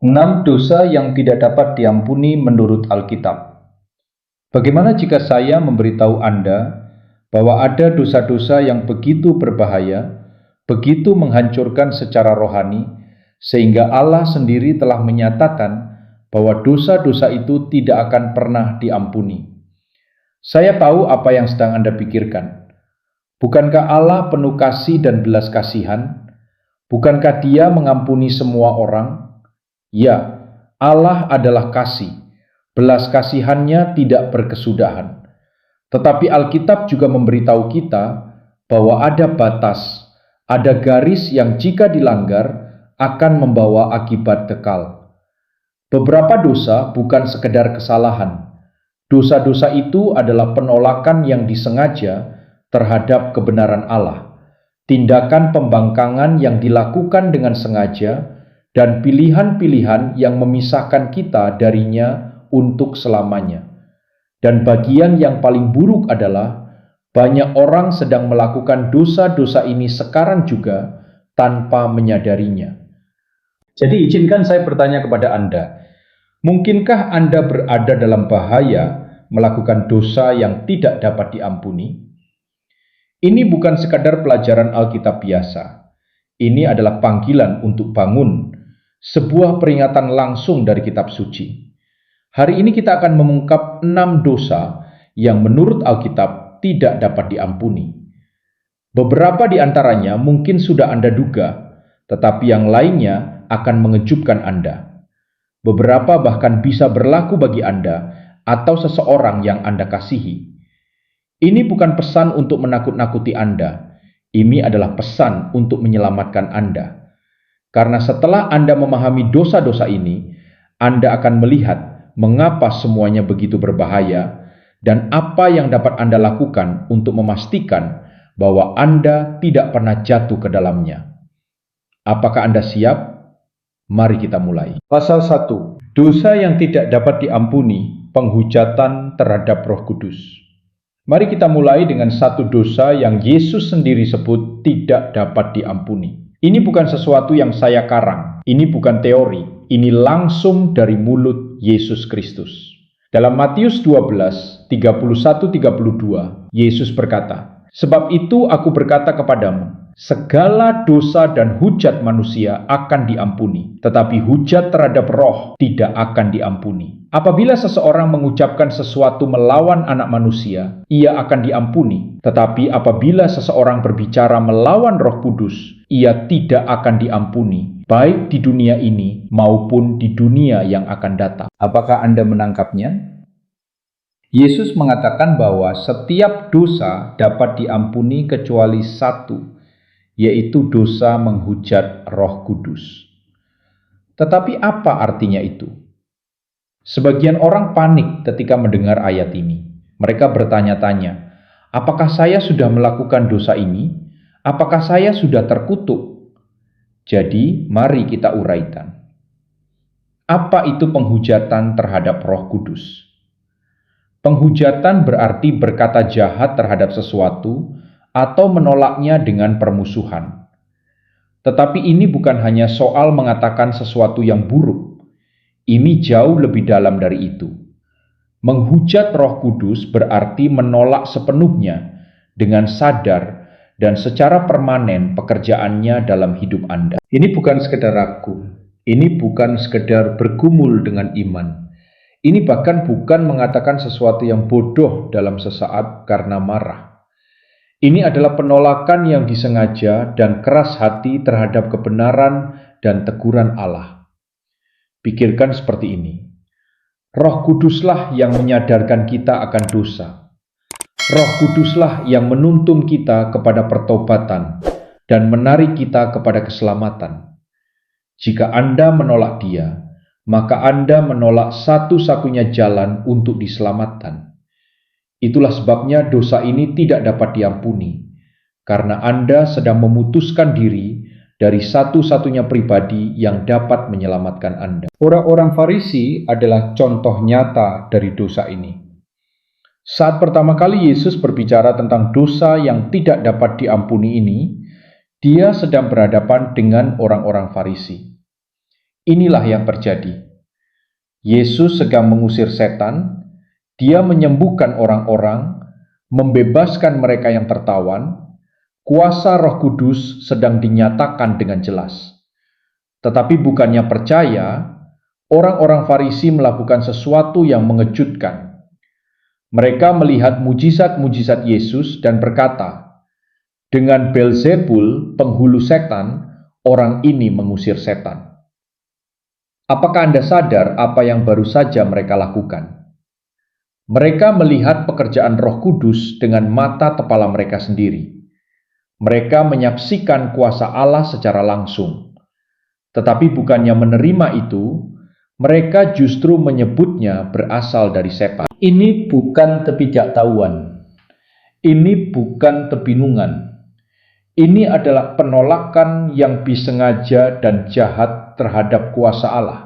6 dosa yang tidak dapat diampuni menurut Alkitab. Bagaimana jika saya memberitahu Anda bahwa ada dosa-dosa yang begitu berbahaya, begitu menghancurkan secara rohani, sehingga Allah sendiri telah menyatakan bahwa dosa-dosa itu tidak akan pernah diampuni? Saya tahu apa yang sedang Anda pikirkan. Bukankah Allah penuh kasih dan belas kasihan? Bukankah Dia mengampuni semua orang? Ya, Allah adalah kasih. Belas kasihannya tidak berkesudahan. Tetapi Alkitab juga memberitahu kita bahwa ada batas, ada garis yang jika dilanggar akan membawa akibat kekal. Beberapa dosa bukan sekedar kesalahan. Dosa-dosa itu adalah penolakan yang disengaja terhadap kebenaran Allah. Tindakan pembangkangan yang dilakukan dengan sengaja dan pilihan-pilihan yang memisahkan kita darinya untuk selamanya. Dan bagian yang paling buruk adalah banyak orang sedang melakukan dosa-dosa ini sekarang juga tanpa menyadarinya. Jadi izinkan saya bertanya kepada Anda, mungkinkah Anda berada dalam bahaya melakukan dosa yang tidak dapat diampuni? Ini bukan sekadar pelajaran Alkitab biasa. Ini adalah panggilan untuk bangun, sebuah peringatan langsung dari kitab suci. Hari ini kita akan mengungkap 6 dosa yang menurut Alkitab tidak dapat diampuni. Beberapa di antaranya mungkin sudah Anda duga, tetapi yang lainnya akan mengejutkan Anda. Beberapa bahkan bisa berlaku bagi Anda atau seseorang yang Anda kasihi. Ini bukan pesan untuk menakut-nakuti Anda. Ini adalah pesan untuk menyelamatkan Anda. Karena setelah Anda memahami dosa-dosa ini, Anda akan melihat mengapa semuanya begitu berbahaya dan apa yang dapat Anda lakukan untuk memastikan bahwa Anda tidak pernah jatuh ke dalamnya. Apakah Anda siap? Mari kita mulai. Pasal 1. Dosa yang tidak dapat diampuni, penghujatan terhadap Roh Kudus. Mari kita mulai dengan satu dosa yang Yesus sendiri sebut tidak dapat diampuni. Ini bukan sesuatu yang saya karang, ini bukan teori, ini langsung dari mulut Yesus Kristus. Dalam Matius 12, 31-32, Yesus berkata, "Sebab itu aku berkata kepadamu, segala dosa dan hujat manusia akan diampuni, tetapi hujat terhadap roh tidak akan diampuni. Apabila seseorang mengucapkan sesuatu melawan anak manusia, ia akan diampuni. Tetapi apabila seseorang berbicara melawan Roh Kudus, ia tidak akan diampuni, baik di dunia ini maupun di dunia yang akan datang." Apakah Anda menangkapnya? Yesus mengatakan bahwa setiap dosa dapat diampuni kecuali satu, yaitu dosa menghujat Roh Kudus. Tetapi apa artinya itu? Sebagian orang panik ketika mendengar ayat ini. Mereka bertanya-tanya, apakah saya sudah melakukan dosa ini? Apakah saya sudah terkutuk? Jadi, mari kita uraikan. Apa itu penghujatan terhadap Roh Kudus? Penghujatan berarti berkata jahat terhadap sesuatu atau menolaknya dengan permusuhan. Tetapi ini bukan hanya soal mengatakan sesuatu yang buruk. Ini jauh lebih dalam dari itu. Menghujat Roh Kudus berarti menolak sepenuhnya dengan sadar dan secara permanen pekerjaannya dalam hidup Anda. Ini bukan sekedar ragu, ini bukan sekedar bergumul dengan iman. Ini bahkan bukan mengatakan sesuatu yang bodoh dalam sesaat karena marah. Ini adalah penolakan yang disengaja dan keras hati terhadap kebenaran dan teguran Allah. Pikirkan seperti ini. Roh Kuduslah yang menyadarkan kita akan dosa. Roh Kuduslah yang menuntun kita kepada pertobatan dan menarik kita kepada keselamatan. Jika Anda menolak Dia, maka Anda menolak satu-satunya jalan untuk diselamatkan. Itulah sebabnya dosa ini tidak dapat diampuni, karena Anda sedang memutuskan diri dari satu-satunya pribadi yang dapat menyelamatkan Anda. Orang-orang Farisi adalah contoh nyata dari dosa ini. Saat pertama kali Yesus berbicara tentang dosa yang tidak dapat diampuni ini, Dia sedang berhadapan dengan orang-orang Farisi. Inilah yang terjadi. Yesus sedang mengusir setan, Dia menyembuhkan orang-orang, membebaskan mereka yang tertawan, kuasa Roh Kudus sedang dinyatakan dengan jelas. Tetapi bukannya percaya, orang-orang Farisi melakukan sesuatu yang mengejutkan. Mereka melihat mujizat-mujizat Yesus dan berkata, "Dengan Beelzebul, penghulu setan, orang ini mengusir setan." Apakah Anda sadar apa yang baru saja mereka lakukan? Mereka melihat pekerjaan Roh Kudus dengan mata kepala mereka sendiri. Mereka menyaksikan kuasa Allah secara langsung. Tetapi bukannya menerima itu, mereka justru menyebutnya berasal dari setan. Ini bukan ketidaktahuan. Ini bukan kebingungan. Ini adalah penolakan yang disengaja dan jahat terhadap kuasa Allah.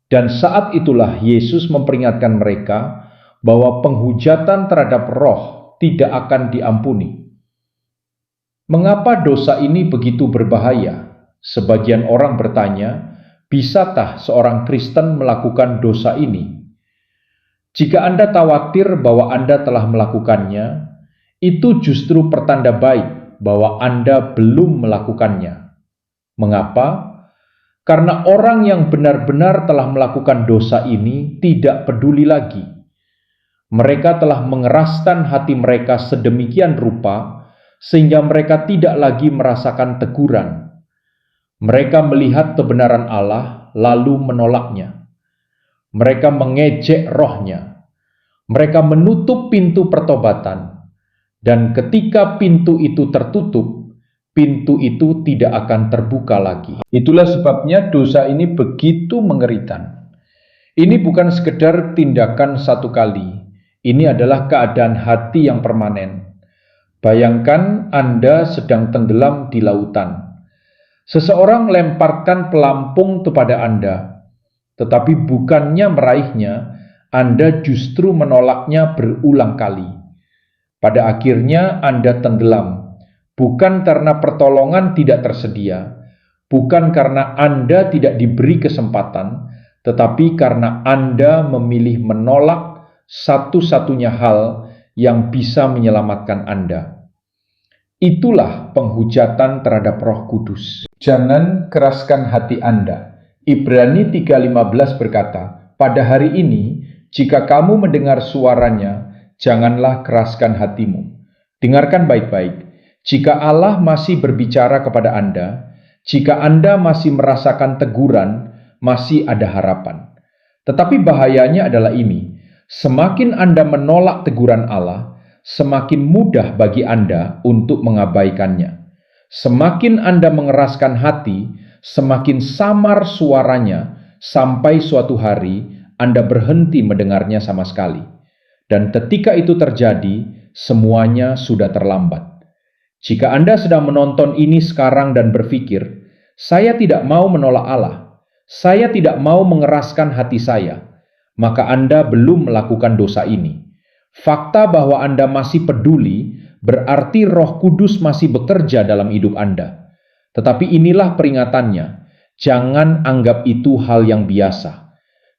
Dan saat itulah Yesus memperingatkan mereka bahwa penghujatan terhadap roh tidak akan diampuni. Mengapa dosa ini begitu berbahaya? Sebagian orang bertanya, bisakah seorang Kristen melakukan dosa ini? Jika Anda khawatir bahwa Anda telah melakukannya, itu justru pertanda baik bahwa Anda belum melakukannya. Mengapa? Karena orang yang benar-benar telah melakukan dosa ini tidak peduli lagi. Mereka telah mengeraskan hati mereka sedemikian rupa sehingga mereka tidak lagi merasakan teguran. Mereka melihat kebenaran Allah lalu menolaknya. Mereka mengejek rohnya. Mereka menutup pintu pertobatan. Dan ketika pintu itu tertutup, pintu itu tidak akan terbuka lagi. Itulah sebabnya dosa ini begitu mengerikan. Ini bukan sekedar tindakan satu kali. Ini adalah keadaan hati yang permanen. Bayangkan Anda sedang tenggelam di lautan. Seseorang lemparkan pelampung kepada Anda, tetapi bukannya meraihnya, Anda justru menolaknya berulang kali. Pada akhirnya Anda tenggelam, bukan karena pertolongan tidak tersedia, bukan karena Anda tidak diberi kesempatan, tetapi karena Anda memilih menolak satu-satunya hal yang bisa menyelamatkan Anda. Itulah penghujatan terhadap Roh Kudus. Jangan keraskan hati Anda. Ibrani 3:15 berkata, "Pada hari ini, jika kamu mendengar suaranya, janganlah keraskan hatimu." Dengarkan baik-baik. Jika Allah masih berbicara kepada Anda, jika Anda masih merasakan teguran, masih ada harapan. Tetapi bahayanya adalah ini. Semakin Anda menolak teguran Allah, semakin mudah bagi Anda untuk mengabaikannya. Semakin Anda mengeraskan hati, semakin samar suaranya, sampai suatu hari Anda berhenti mendengarnya sama sekali. Dan ketika itu terjadi, semuanya sudah terlambat. Jika Anda sedang menonton ini sekarang dan berpikir, "Saya tidak mau menolak Allah, saya tidak mau mengeraskan hati saya," maka Anda belum melakukan dosa ini. Fakta bahwa Anda masih peduli berarti Roh Kudus masih bekerja dalam hidup Anda. Tetapi inilah peringatannya, jangan anggap itu hal yang biasa.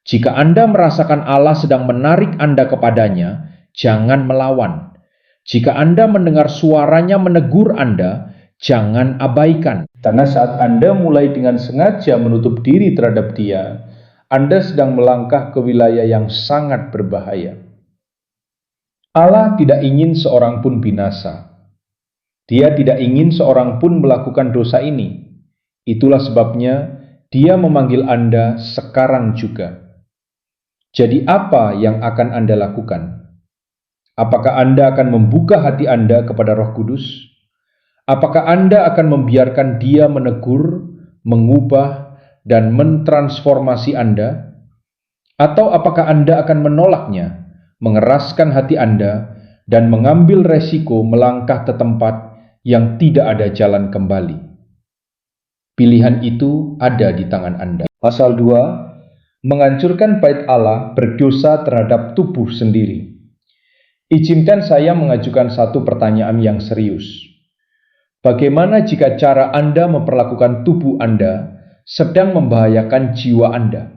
Jika Anda merasakan Allah sedang menarik Anda kepadanya, jangan melawan. Jika Anda mendengar suaranya menegur Anda, jangan abaikan. Karena saat Anda mulai dengan sengaja menutup diri terhadap Dia, Anda sedang melangkah ke wilayah yang sangat berbahaya. Allah tidak ingin seorang pun binasa. Dia tidak ingin seorang pun melakukan dosa ini. Itulah sebabnya Dia memanggil Anda sekarang juga. Jadi apa yang akan Anda lakukan? Apakah Anda akan membuka hati Anda kepada Roh Kudus? Apakah Anda akan membiarkan Dia menegur, mengubah, dan mentransformasi Anda? Atau apakah Anda akan menolaknya, mengeraskan hati Anda, dan mengambil resiko melangkah ke tempat yang tidak ada jalan kembali? Pilihan itu ada di tangan Anda. Pasal 2, menghancurkan bait Allah berdosa terhadap tubuh sendiri. Izinkan saya mengajukan satu pertanyaan yang serius. Bagaimana jika cara Anda memperlakukan tubuh Anda sedang membahayakan jiwa Anda.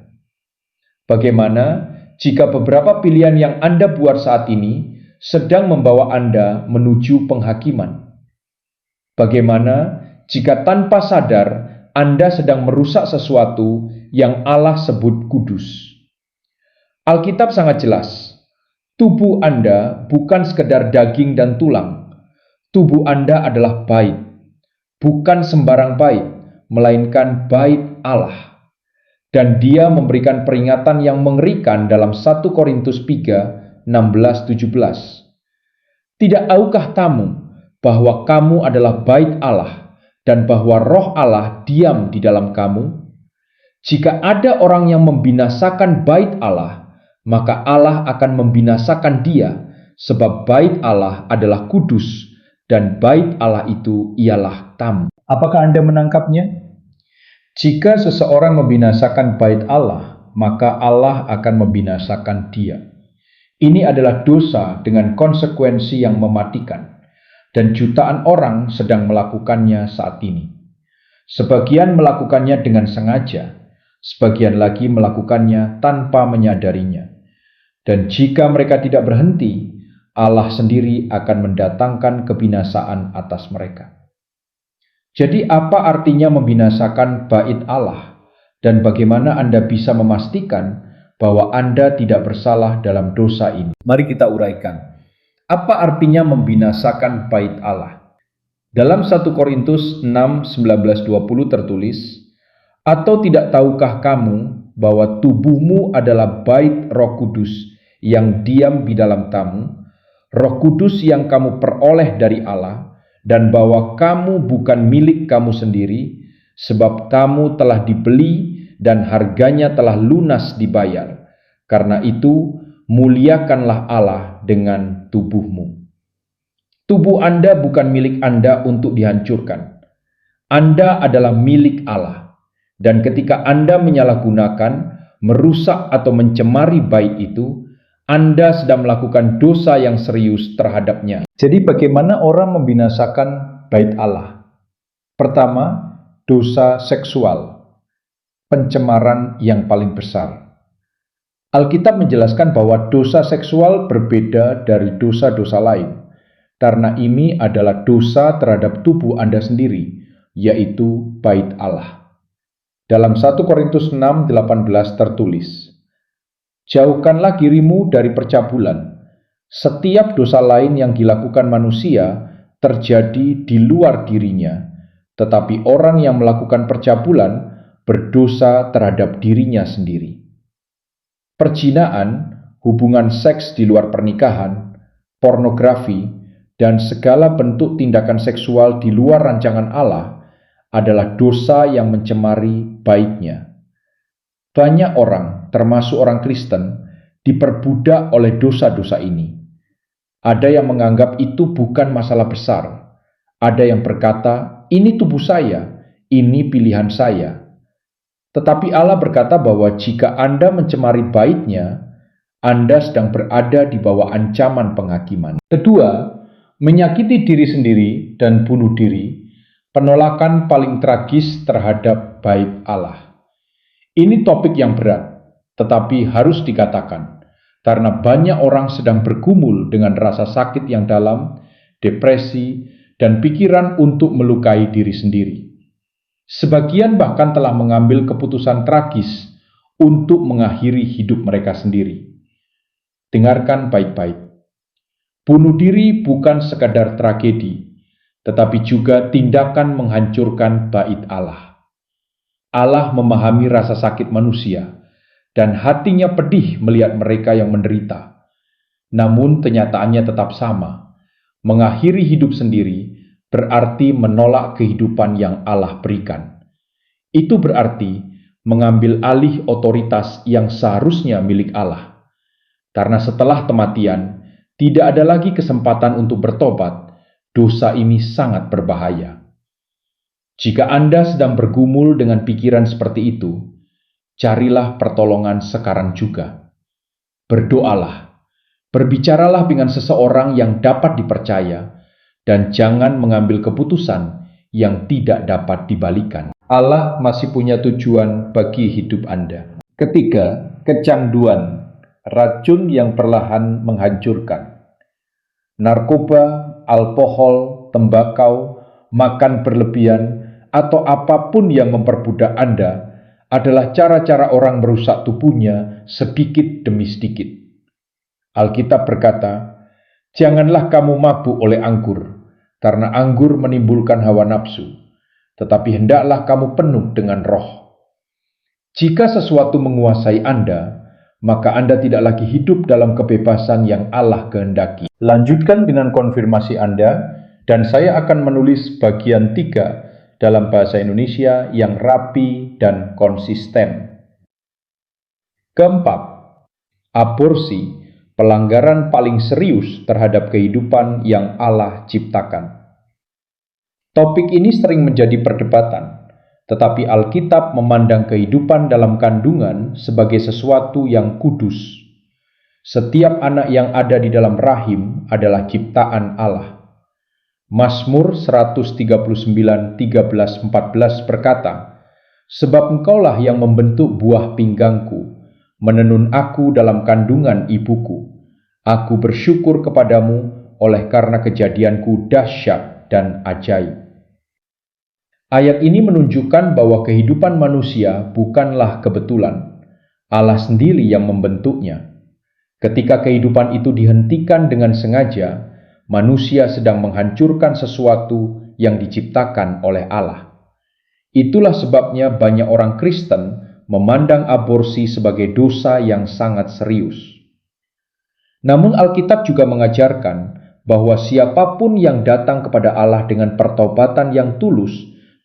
Bagaimana jika beberapa pilihan yang Anda buat saat ini sedang membawa Anda menuju penghakiman? Bagaimana jika tanpa sadar Anda sedang merusak sesuatu yang Allah sebut kudus? Alkitab sangat jelas. Tubuh Anda bukan sekedar daging dan tulang. Tubuh Anda adalah bait. Bukan sembarang bait, melainkan bait Allah. Dan dia memberikan peringatan yang mengerikan dalam 1 Korintus 3, 16-17. Tidak tahukah kamu bahwa kamu adalah bait Allah dan bahwa roh Allah diam di dalam kamu? Jika ada orang yang membinasakan bait Allah, maka Allah akan membinasakan dia, sebab bait Allah adalah kudus dan bait Allah itu ialah kamu. Apakah Anda menangkapnya? Jika seseorang membinasakan bait Allah, maka Allah akan membinasakan dia. Ini adalah dosa dengan konsekuensi yang mematikan, dan jutaan orang sedang melakukannya saat ini. Sebagian melakukannya dengan sengaja, sebagian lagi melakukannya tanpa menyadarinya. Dan jika mereka tidak berhenti, Allah sendiri akan mendatangkan kebinasaan atas mereka. Jadi apa artinya membinasakan bait Allah? Dan bagaimana Anda bisa memastikan bahwa Anda tidak bersalah dalam dosa ini? Mari kita uraikan. Apa artinya membinasakan bait Allah? Dalam 1 Korintus 6, 19-20 tertulis, "Atau tidak tahukah kamu bahwa tubuhmu adalah bait Roh Kudus yang diam di dalam kamu, Roh Kudus yang kamu peroleh dari Allah, dan bahwa kamu bukan milik kamu sendiri, sebab kamu telah dibeli dan harganya telah lunas dibayar. Karena itu, muliakanlah Allah dengan tubuhmu." Tubuh Anda bukan milik Anda untuk dihancurkan. Anda adalah milik Allah. Dan ketika Anda menyalahgunakan, merusak atau mencemari bait itu, Anda sedang melakukan dosa yang serius terhadapnya. Jadi bagaimana orang membinasakan bait Allah? Pertama, dosa seksual, pencemaran yang paling besar. Alkitab menjelaskan bahwa dosa seksual berbeda dari dosa-dosa lain, karena ini adalah dosa terhadap tubuh Anda sendiri, yaitu bait Allah. Dalam 1 Korintus 6, 18 tertulis, "Jauhkanlah dirimu dari percabulan. Setiap dosa lain yang dilakukan manusia terjadi di luar dirinya, tetapi orang yang melakukan percabulan berdosa terhadap dirinya sendiri." Perzinaan, hubungan seks di luar pernikahan, pornografi, dan segala bentuk tindakan seksual di luar rancangan Allah adalah dosa yang mencemari baitnya. Banyak orang, termasuk orang Kristen, diperbudak oleh dosa-dosa ini. Ada yang menganggap itu bukan masalah besar. Ada yang berkata, "Ini tubuh saya, ini pilihan saya." Tetapi Allah berkata bahwa jika Anda mencemari baitnya, Anda sedang berada di bawah ancaman penghakiman. Kedua, menyakiti diri sendiri dan bunuh diri, penolakan paling tragis terhadap bait Allah. Ini topik yang berat, tetapi harus dikatakan, karena banyak orang sedang bergumul dengan rasa sakit yang dalam, depresi, dan pikiran untuk melukai diri sendiri. Sebagian bahkan telah mengambil keputusan tragis untuk mengakhiri hidup mereka sendiri. Dengarkan baik-baik. Bunuh diri bukan sekadar tragedi, tetapi juga tindakan menghancurkan bait Allah. Allah memahami rasa sakit manusia, dan hatinya pedih melihat mereka yang menderita. Namun kenyataannya tetap sama. Mengakhiri hidup sendiri berarti menolak kehidupan yang Allah berikan. Itu berarti mengambil alih otoritas yang seharusnya milik Allah. Karena setelah kematian, tidak ada lagi kesempatan untuk bertobat. Dosa ini sangat berbahaya. Jika Anda sedang bergumul dengan pikiran seperti itu, carilah pertolongan sekarang juga. Berdoalah, berbicaralah dengan seseorang yang dapat dipercaya, dan jangan mengambil keputusan yang tidak dapat dibalikan. Allah masih punya tujuan bagi hidup Anda. Ketiga, kecanduan, racun yang perlahan menghancurkan. Narkoba, alkohol, tembakau, makan berlebihan, atau apapun yang memperbudak Anda adalah cara-cara orang merusak tubuhnya sedikit demi sedikit. Alkitab berkata, "Janganlah kamu mabuk oleh anggur, karena anggur menimbulkan hawa nafsu, tetapi hendaklah kamu penuh dengan roh." Jika sesuatu menguasai Anda, maka Anda tidak lagi hidup dalam kebebasan yang Allah kehendaki. Lanjutkan dengan konfirmasi Anda, dan saya akan menulis bagian 3 dalam bahasa Indonesia yang rapi dan konsisten. Keempat, aborsi, pelanggaran paling serius terhadap kehidupan yang Allah ciptakan. Topik ini sering menjadi perdebatan, tetapi Alkitab memandang kehidupan dalam kandungan sebagai sesuatu yang kudus. Setiap anak yang ada di dalam rahim adalah ciptaan Allah. Mazmur 139:13-14 berkata, "Sebab Engkaulah yang membentuk buah pinggangku, menenun aku dalam kandungan ibuku. Aku bersyukur kepadamu oleh karena kejadianku dahsyat dan ajaib." Ayat ini menunjukkan bahwa kehidupan manusia bukanlah kebetulan. Allah sendiri yang membentuknya. Ketika kehidupan itu dihentikan dengan sengaja, manusia sedang menghancurkan sesuatu yang diciptakan oleh Allah. Itulah sebabnya banyak orang Kristen memandang aborsi sebagai dosa yang sangat serius. Namun Alkitab juga mengajarkan bahwa siapapun yang datang kepada Allah dengan pertobatan yang tulus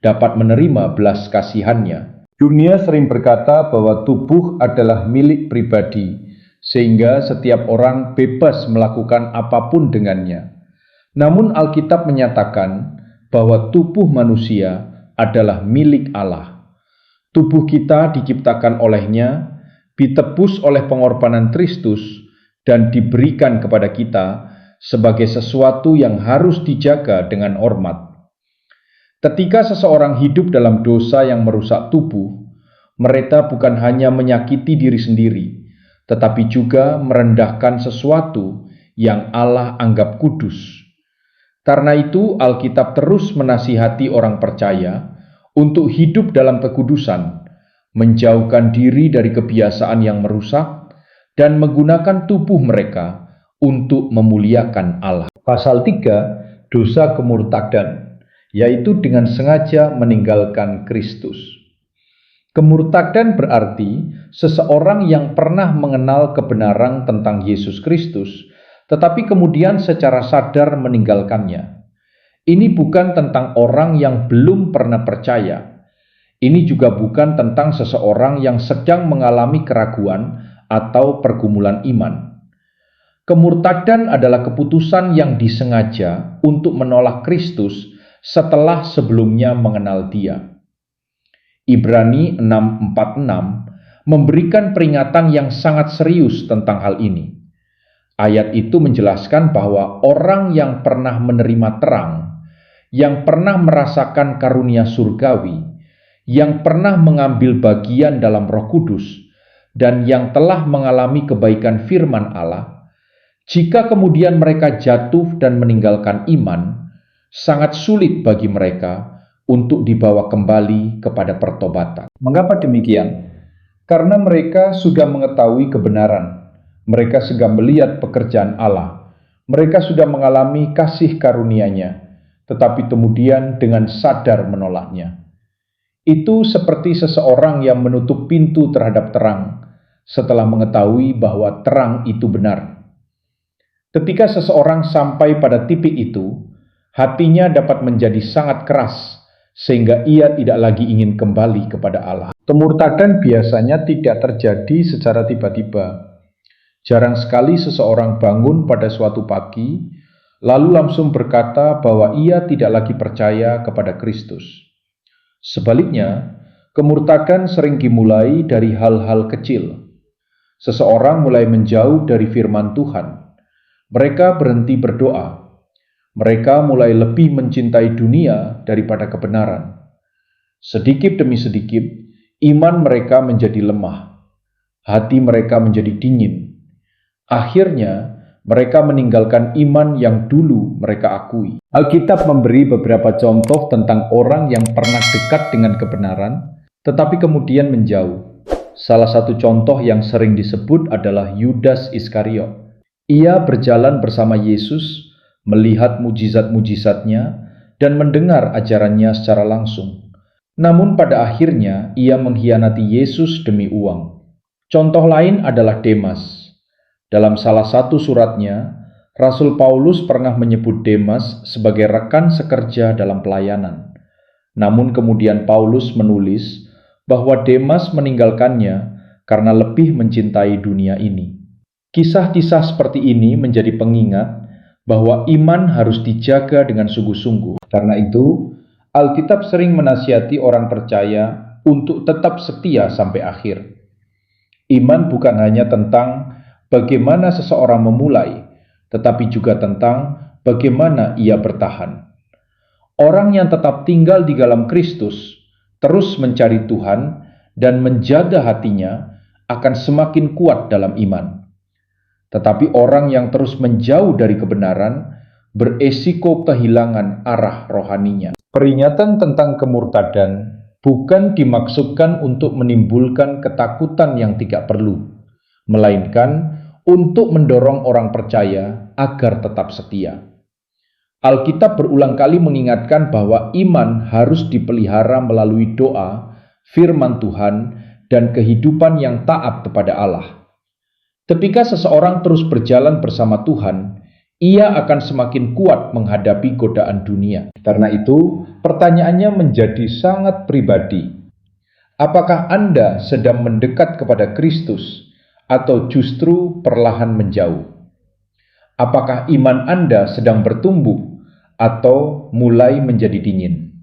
dapat menerima belas kasihan-Nya. Dunia sering berkata bahwa tubuh adalah milik pribadi, sehingga setiap orang bebas melakukan apapun dengannya. Namun Alkitab menyatakan bahwa tubuh manusia adalah milik Allah. Tubuh kita diciptakan oleh-Nya, ditebus oleh pengorbanan Kristus, dan diberikan kepada kita sebagai sesuatu yang harus dijaga dengan hormat. Ketika seseorang hidup dalam dosa yang merusak tubuh, mereka bukan hanya menyakiti diri sendiri, tetapi juga merendahkan sesuatu yang Allah anggap kudus. Karena itu, Alkitab terus menasihati orang percaya untuk hidup dalam kekudusan, menjauhkan diri dari kebiasaan yang merusak, dan menggunakan tubuh mereka untuk memuliakan Allah. Pasal 3, dosa kemurtadan, yaitu dengan sengaja meninggalkan Kristus. Kemurtadan berarti seseorang yang pernah mengenal kebenaran tentang Yesus Kristus, tetapi kemudian secara sadar meninggalkannya. Ini bukan tentang orang yang belum pernah percaya. Ini juga bukan tentang seseorang yang sedang mengalami keraguan atau pergumulan iman. Kemurtadan adalah keputusan yang disengaja untuk menolak Kristus setelah sebelumnya mengenal Dia. Ibrani 6:46 memberikan peringatan yang sangat serius tentang hal ini. Ayat itu menjelaskan bahwa orang yang pernah menerima terang, yang pernah merasakan karunia surgawi, yang pernah mengambil bagian dalam Roh Kudus, dan yang telah mengalami kebaikan firman Allah, jika kemudian mereka jatuh dan meninggalkan iman, sangat sulit bagi mereka untuk dibawa kembali kepada pertobatan. Mengapa demikian? Karena mereka sudah mengetahui kebenaran, mereka sudah melihat pekerjaan Allah, mereka sudah mengalami kasih karunia-Nya, tetapi kemudian dengan sadar menolaknya. Itu seperti seseorang yang menutup pintu terhadap terang setelah mengetahui bahwa terang itu benar. Ketika seseorang sampai pada titik itu, hatinya dapat menjadi sangat keras, sehingga ia tidak lagi ingin kembali kepada Allah. Kemurtadan biasanya tidak terjadi secara tiba-tiba. Jarang sekali seseorang bangun pada suatu pagi, lalu langsung berkata bahwa ia tidak lagi percaya kepada Kristus. Sebaliknya, kemurtadan sering dimulai dari hal-hal kecil. Seseorang mulai menjauh dari firman Tuhan. Mereka berhenti berdoa. Mereka mulai lebih mencintai dunia daripada kebenaran. Sedikit demi sedikit, iman mereka menjadi lemah, hati mereka menjadi dingin. Akhirnya, mereka meninggalkan iman yang dulu mereka akui. Alkitab memberi beberapa contoh tentang orang yang pernah dekat dengan kebenaran, tetapi kemudian menjauh. Salah satu contoh yang sering disebut adalah Yudas Iskariot. Ia berjalan bersama Yesus, melihat mujizat-mujizatnya, dan mendengar ajarannya secara langsung. Namun pada akhirnya ia mengkhianati Yesus demi uang. Contoh lain adalah Demas. Dalam salah satu suratnya, Rasul Paulus pernah menyebut Demas sebagai rekan sekerja dalam pelayanan. Namun kemudian Paulus menulis bahwa Demas meninggalkannya karena lebih mencintai dunia ini. Kisah-kisah seperti ini menjadi pengingat bahwa iman harus dijaga dengan sungguh-sungguh. Karena itu, Alkitab sering menasihati orang percaya untuk tetap setia sampai akhir. Iman bukan hanya tentang bagaimana seseorang memulai, tetapi juga tentang bagaimana ia bertahan. Orang yang tetap tinggal di dalam Kristus, terus mencari Tuhan dan menjaga hatinya, akan semakin kuat dalam iman. Tetapi orang yang terus menjauh dari kebenaran beresiko kehilangan arah rohaninya. Peringatan tentang kemurtadan bukan dimaksudkan untuk menimbulkan ketakutan yang tidak perlu, melainkan untuk mendorong orang percaya agar tetap setia. Alkitab berulang kali mengingatkan bahwa iman harus dipelihara melalui doa, firman Tuhan, dan kehidupan yang taat kepada Allah. Ketika seseorang terus berjalan bersama Tuhan, ia akan semakin kuat menghadapi godaan dunia. Karena itu, pertanyaannya menjadi sangat pribadi. Apakah Anda sedang mendekat kepada Kristus atau justru perlahan menjauh? Apakah iman Anda sedang bertumbuh atau mulai menjadi dingin?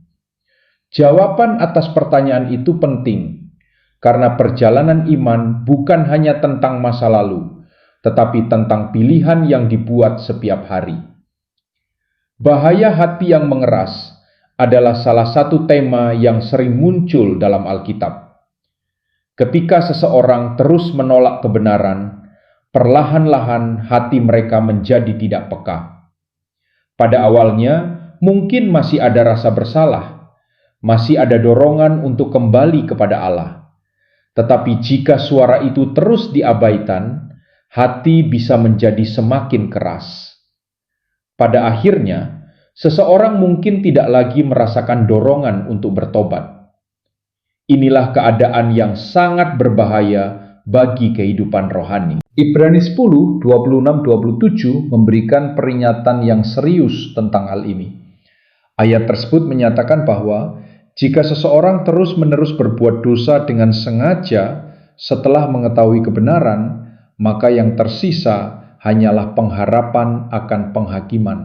Jawaban atas pertanyaan itu penting. Karena perjalanan iman bukan hanya tentang masa lalu, tetapi tentang pilihan yang dibuat setiap hari. Bahaya hati yang mengeras adalah salah satu tema yang sering muncul dalam Alkitab. Ketika seseorang terus menolak kebenaran, perlahan-lahan hati mereka menjadi tidak peka. Pada awalnya, mungkin masih ada rasa bersalah, masih ada dorongan untuk kembali kepada Allah. Tetapi jika suara itu terus diabaikan, hati bisa menjadi semakin keras. Pada akhirnya, seseorang mungkin tidak lagi merasakan dorongan untuk bertobat. Inilah keadaan yang sangat berbahaya bagi kehidupan rohani. Ibrani 10, 26-27 memberikan peringatan yang serius tentang hal ini. Ayat tersebut menyatakan bahwa jika seseorang terus-menerus berbuat dosa dengan sengaja setelah mengetahui kebenaran, maka yang tersisa hanyalah pengharapan akan penghakiman.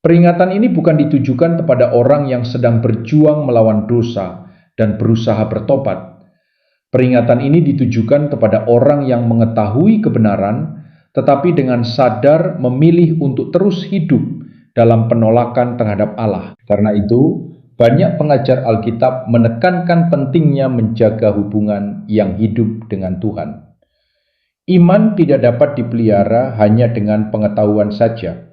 Peringatan ini bukan ditujukan kepada orang yang sedang berjuang melawan dosa dan berusaha bertobat. Peringatan ini ditujukan kepada orang yang mengetahui kebenaran, tetapi dengan sadar memilih untuk terus hidup dalam penolakan terhadap Allah. Karena itu, banyak pengajar Alkitab menekankan pentingnya menjaga hubungan yang hidup dengan Tuhan. Iman tidak dapat dipelihara hanya dengan pengetahuan saja.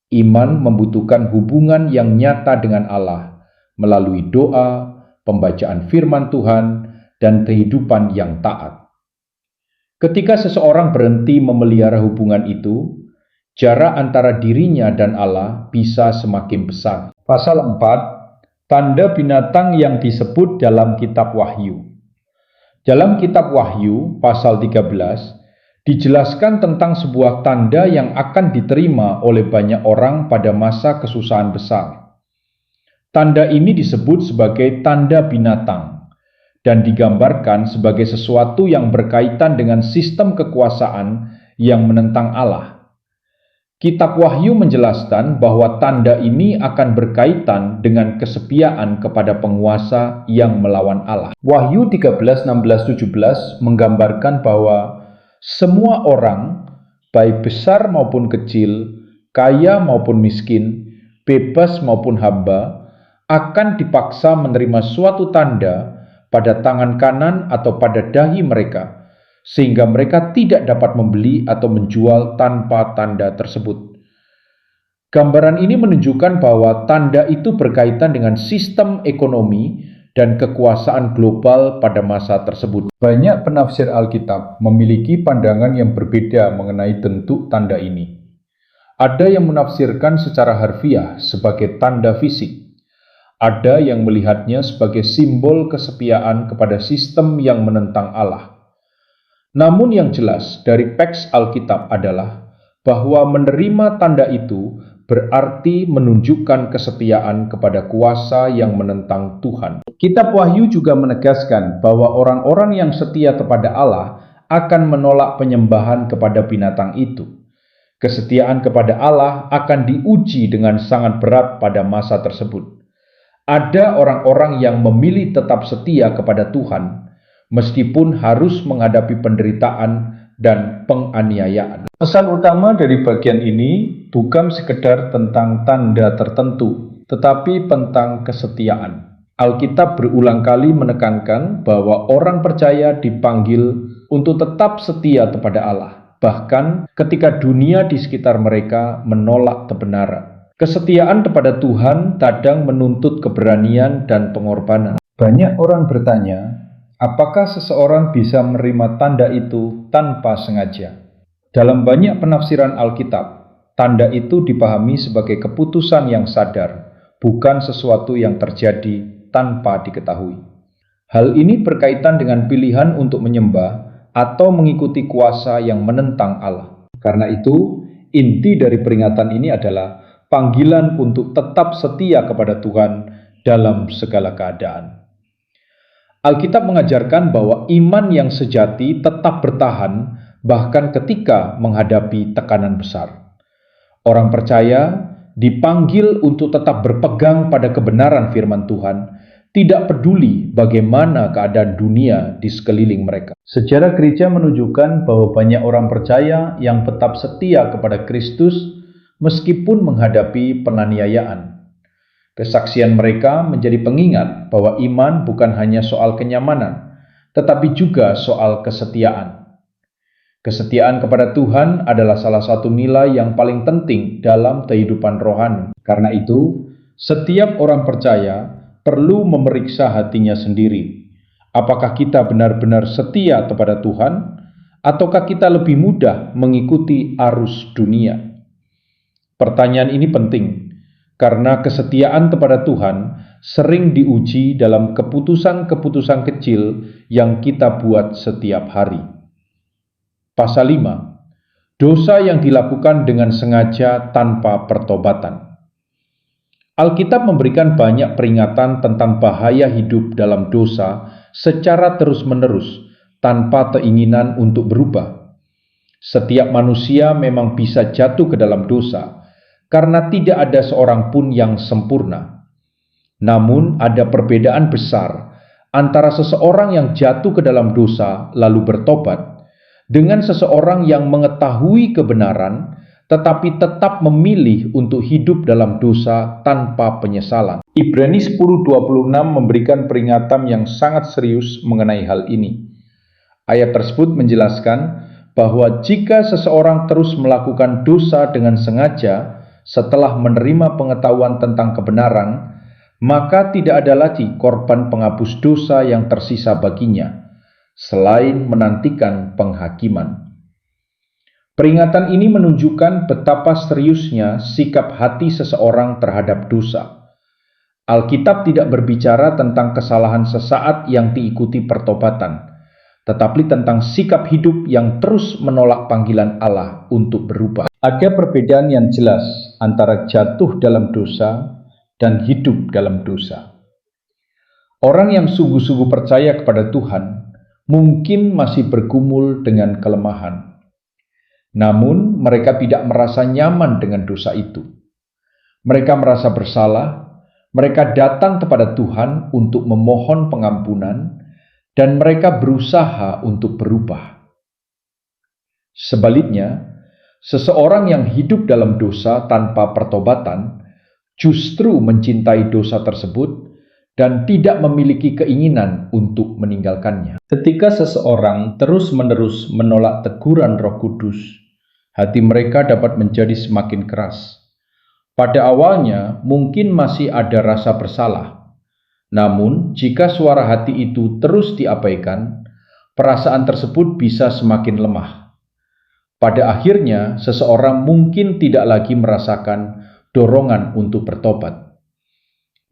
Iman membutuhkan hubungan yang nyata dengan Allah melalui doa, pembacaan firman Tuhan, dan kehidupan yang taat. Ketika seseorang berhenti memelihara hubungan itu, jarak antara dirinya dan Allah bisa semakin besar. Pasal 4, tanda binatang yang disebut dalam kitab Wahyu. Dalam kitab Wahyu, pasal 13, dijelaskan tentang sebuah tanda yang akan diterima oleh banyak orang pada masa kesusahan besar. Tanda ini disebut sebagai tanda binatang dan digambarkan sebagai sesuatu yang berkaitan dengan sistem kekuasaan yang menentang Allah. Kitab Wahyu menjelaskan bahwa tanda ini akan berkaitan dengan kesetiaan kepada penguasa yang melawan Allah. Wahyu 13, 16, 17 menggambarkan bahwa semua orang, baik besar maupun kecil, kaya maupun miskin, bebas maupun hamba, akan dipaksa menerima suatu tanda pada tangan kanan atau pada dahi mereka, sehingga mereka tidak dapat membeli atau menjual tanpa tanda tersebut. Gambaran ini menunjukkan bahwa tanda itu berkaitan dengan sistem ekonomi dan kekuasaan global pada masa tersebut. Banyak penafsir Alkitab memiliki pandangan yang berbeda mengenai bentuk tanda ini. Ada yang menafsirkan secara harfiah sebagai tanda fisik. Ada yang melihatnya sebagai simbol kesetiaan kepada sistem yang menentang Allah. Namun yang jelas dari teks Alkitab adalah bahwa menerima tanda itu berarti menunjukkan kesetiaan kepada kuasa yang menentang Tuhan. Kitab Wahyu juga menegaskan bahwa orang-orang yang setia kepada Allah akan menolak penyembahan kepada binatang itu. Kesetiaan kepada Allah akan diuji dengan sangat berat pada masa tersebut. Ada orang-orang yang memilih tetap setia kepada Tuhan, meskipun harus menghadapi penderitaan dan penganiayaan. Pesan utama dari bagian ini bukan sekedar tentang tanda tertentu, tetapi tentang kesetiaan. Alkitab berulang kali menekankan bahwa orang percaya dipanggil untuk tetap setia kepada Allah, bahkan ketika dunia di sekitar mereka menolak kebenaran. Kesetiaan kepada Tuhan kadang menuntut keberanian dan pengorbanan. Banyak orang bertanya, apakah seseorang bisa menerima tanda itu tanpa sengaja? Dalam banyak penafsiran Alkitab, tanda itu dipahami sebagai keputusan yang sadar, bukan sesuatu yang terjadi tanpa diketahui. Hal ini berkaitan dengan pilihan untuk menyembah atau mengikuti kuasa yang menentang Allah. Karena itu, inti dari peringatan ini adalah panggilan untuk tetap setia kepada Tuhan dalam segala keadaan. Alkitab mengajarkan bahwa iman yang sejati tetap bertahan bahkan ketika menghadapi tekanan besar. Orang percaya dipanggil untuk tetap berpegang pada kebenaran firman Tuhan, tidak peduli bagaimana keadaan dunia di sekeliling mereka. Sejarah gereja menunjukkan bahwa banyak orang percaya yang tetap setia kepada Kristus meskipun menghadapi penganiayaan. Kesaksian mereka menjadi pengingat bahwa iman bukan hanya soal kenyamanan, tetapi juga soal kesetiaan. Kesetiaan kepada Tuhan adalah salah satu nilai yang paling penting dalam kehidupan rohani. Karena itu, setiap orang percaya perlu memeriksa hatinya sendiri. Apakah kita benar-benar setia kepada Tuhan, ataukah kita lebih mudah mengikuti arus dunia? Pertanyaan ini penting, karena kesetiaan kepada Tuhan sering diuji dalam keputusan-keputusan kecil yang kita buat setiap hari. Pasal 5. Dosa yang dilakukan dengan sengaja tanpa pertobatan. Alkitab memberikan banyak peringatan tentang bahaya hidup dalam dosa secara terus-menerus tanpa keinginan untuk berubah. Setiap manusia memang bisa jatuh ke dalam dosa karena tidak ada seorang pun yang sempurna. Namun ada perbedaan besar antara seseorang yang jatuh ke dalam dosa lalu bertobat dengan seseorang yang mengetahui kebenaran tetapi tetap memilih untuk hidup dalam dosa tanpa penyesalan. Ibrani 10:26 memberikan peringatan yang sangat serius mengenai hal ini. Ayat tersebut menjelaskan bahwa jika seseorang terus melakukan dosa dengan sengaja setelah menerima pengetahuan tentang kebenaran, maka tidak ada lagi korban penghapus dosa yang tersisa baginya selain menantikan penghakiman. Peringatan ini menunjukkan betapa seriusnya sikap hati seseorang terhadap dosa. Alkitab tidak berbicara tentang kesalahan sesaat yang diikuti pertobatan, tetapi tentang sikap hidup yang terus menolak panggilan Allah untuk berubah. Ada perbedaan yang jelas antara jatuh dalam dosa dan hidup dalam dosa. Orang yang sungguh-sungguh percaya kepada Tuhan mungkin masih bergumul dengan kelemahan. Namun, mereka tidak merasa nyaman dengan dosa itu. Mereka merasa bersalah, mereka datang kepada Tuhan untuk memohon pengampunan, dan mereka berusaha untuk berubah. Sebaliknya, seseorang yang hidup dalam dosa tanpa pertobatan justru mencintai dosa tersebut dan tidak memiliki keinginan untuk meninggalkannya. Ketika seseorang terus-menerus menolak teguran Roh Kudus, hati mereka dapat menjadi semakin keras. Pada awalnya mungkin masih ada rasa bersalah, namun jika suara hati itu terus diabaikan, perasaan tersebut bisa semakin lemah. Pada akhirnya, seseorang mungkin tidak lagi merasakan dorongan untuk bertobat.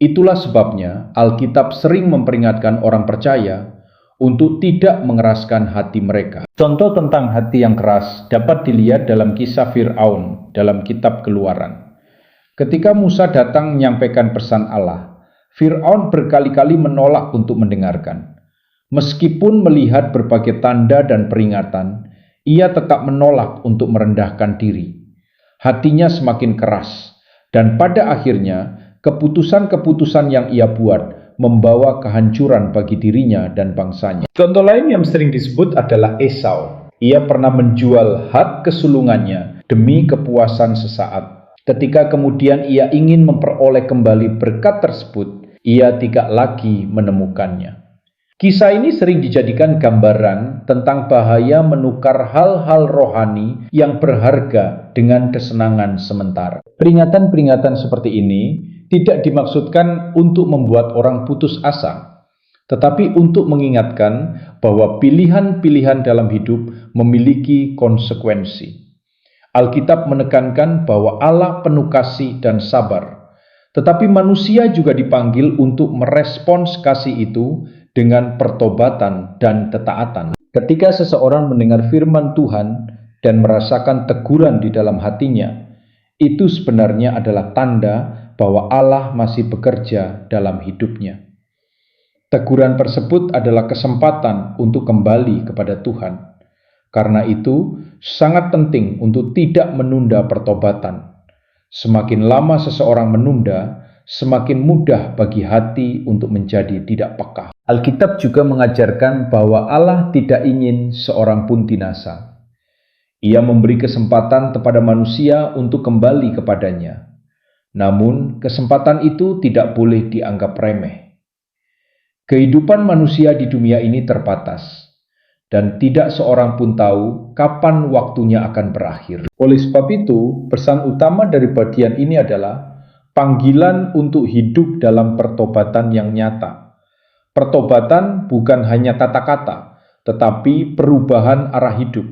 Itulah sebabnya Alkitab sering memperingatkan orang percaya untuk tidak mengeraskan hati mereka. Contoh tentang hati yang keras dapat dilihat dalam kisah Fir'aun dalam kitab Keluaran. Ketika Musa datang menyampaikan pesan Allah, Fir'aun berkali-kali menolak untuk mendengarkan. Meskipun melihat berbagai tanda dan peringatan, ia tetap menolak untuk merendahkan diri. Hatinya semakin keras, dan pada akhirnya keputusan-keputusan yang ia buat membawa kehancuran bagi dirinya dan bangsanya. Contoh lain yang sering disebut adalah Esau. Ia pernah menjual hak kesulungannya demi kepuasan sesaat. Ketika kemudian ia ingin memperoleh kembali berkat tersebut, ia tidak lagi menemukannya. Kisah ini sering dijadikan gambaran tentang bahaya menukar hal-hal rohani yang berharga dengan kesenangan sementara. Peringatan-peringatan seperti ini tidak dimaksudkan untuk membuat orang putus asa, tetapi untuk mengingatkan bahwa pilihan-pilihan dalam hidup memiliki konsekuensi. Alkitab menekankan bahwa Allah penuh kasih dan sabar, tetapi manusia juga dipanggil untuk merespons kasih itu dengan pertobatan dan ketaatan. Ketika seseorang mendengar firman Tuhan dan merasakan teguran di dalam hatinya, itu sebenarnya adalah tanda bahwa Allah masih bekerja dalam hidupnya. Teguran tersebut adalah kesempatan untuk kembali kepada Tuhan. Karena itu, sangat penting untuk tidak menunda pertobatan. Semakin lama seseorang menunda, semakin mudah bagi hati untuk menjadi tidak peka. Alkitab juga mengajarkan bahwa Allah tidak ingin seorang pun binasa. Ia memberi kesempatan kepada manusia untuk kembali kepadanya. Namun, kesempatan itu tidak boleh dianggap remeh. Kehidupan manusia di dunia ini terbatas, dan tidak seorang pun tahu kapan waktunya akan berakhir. Oleh sebab itu, pesan utama dari bagian ini adalah panggilan untuk hidup dalam pertobatan yang nyata. Pertobatan bukan hanya kata-kata, tetapi perubahan arah hidup.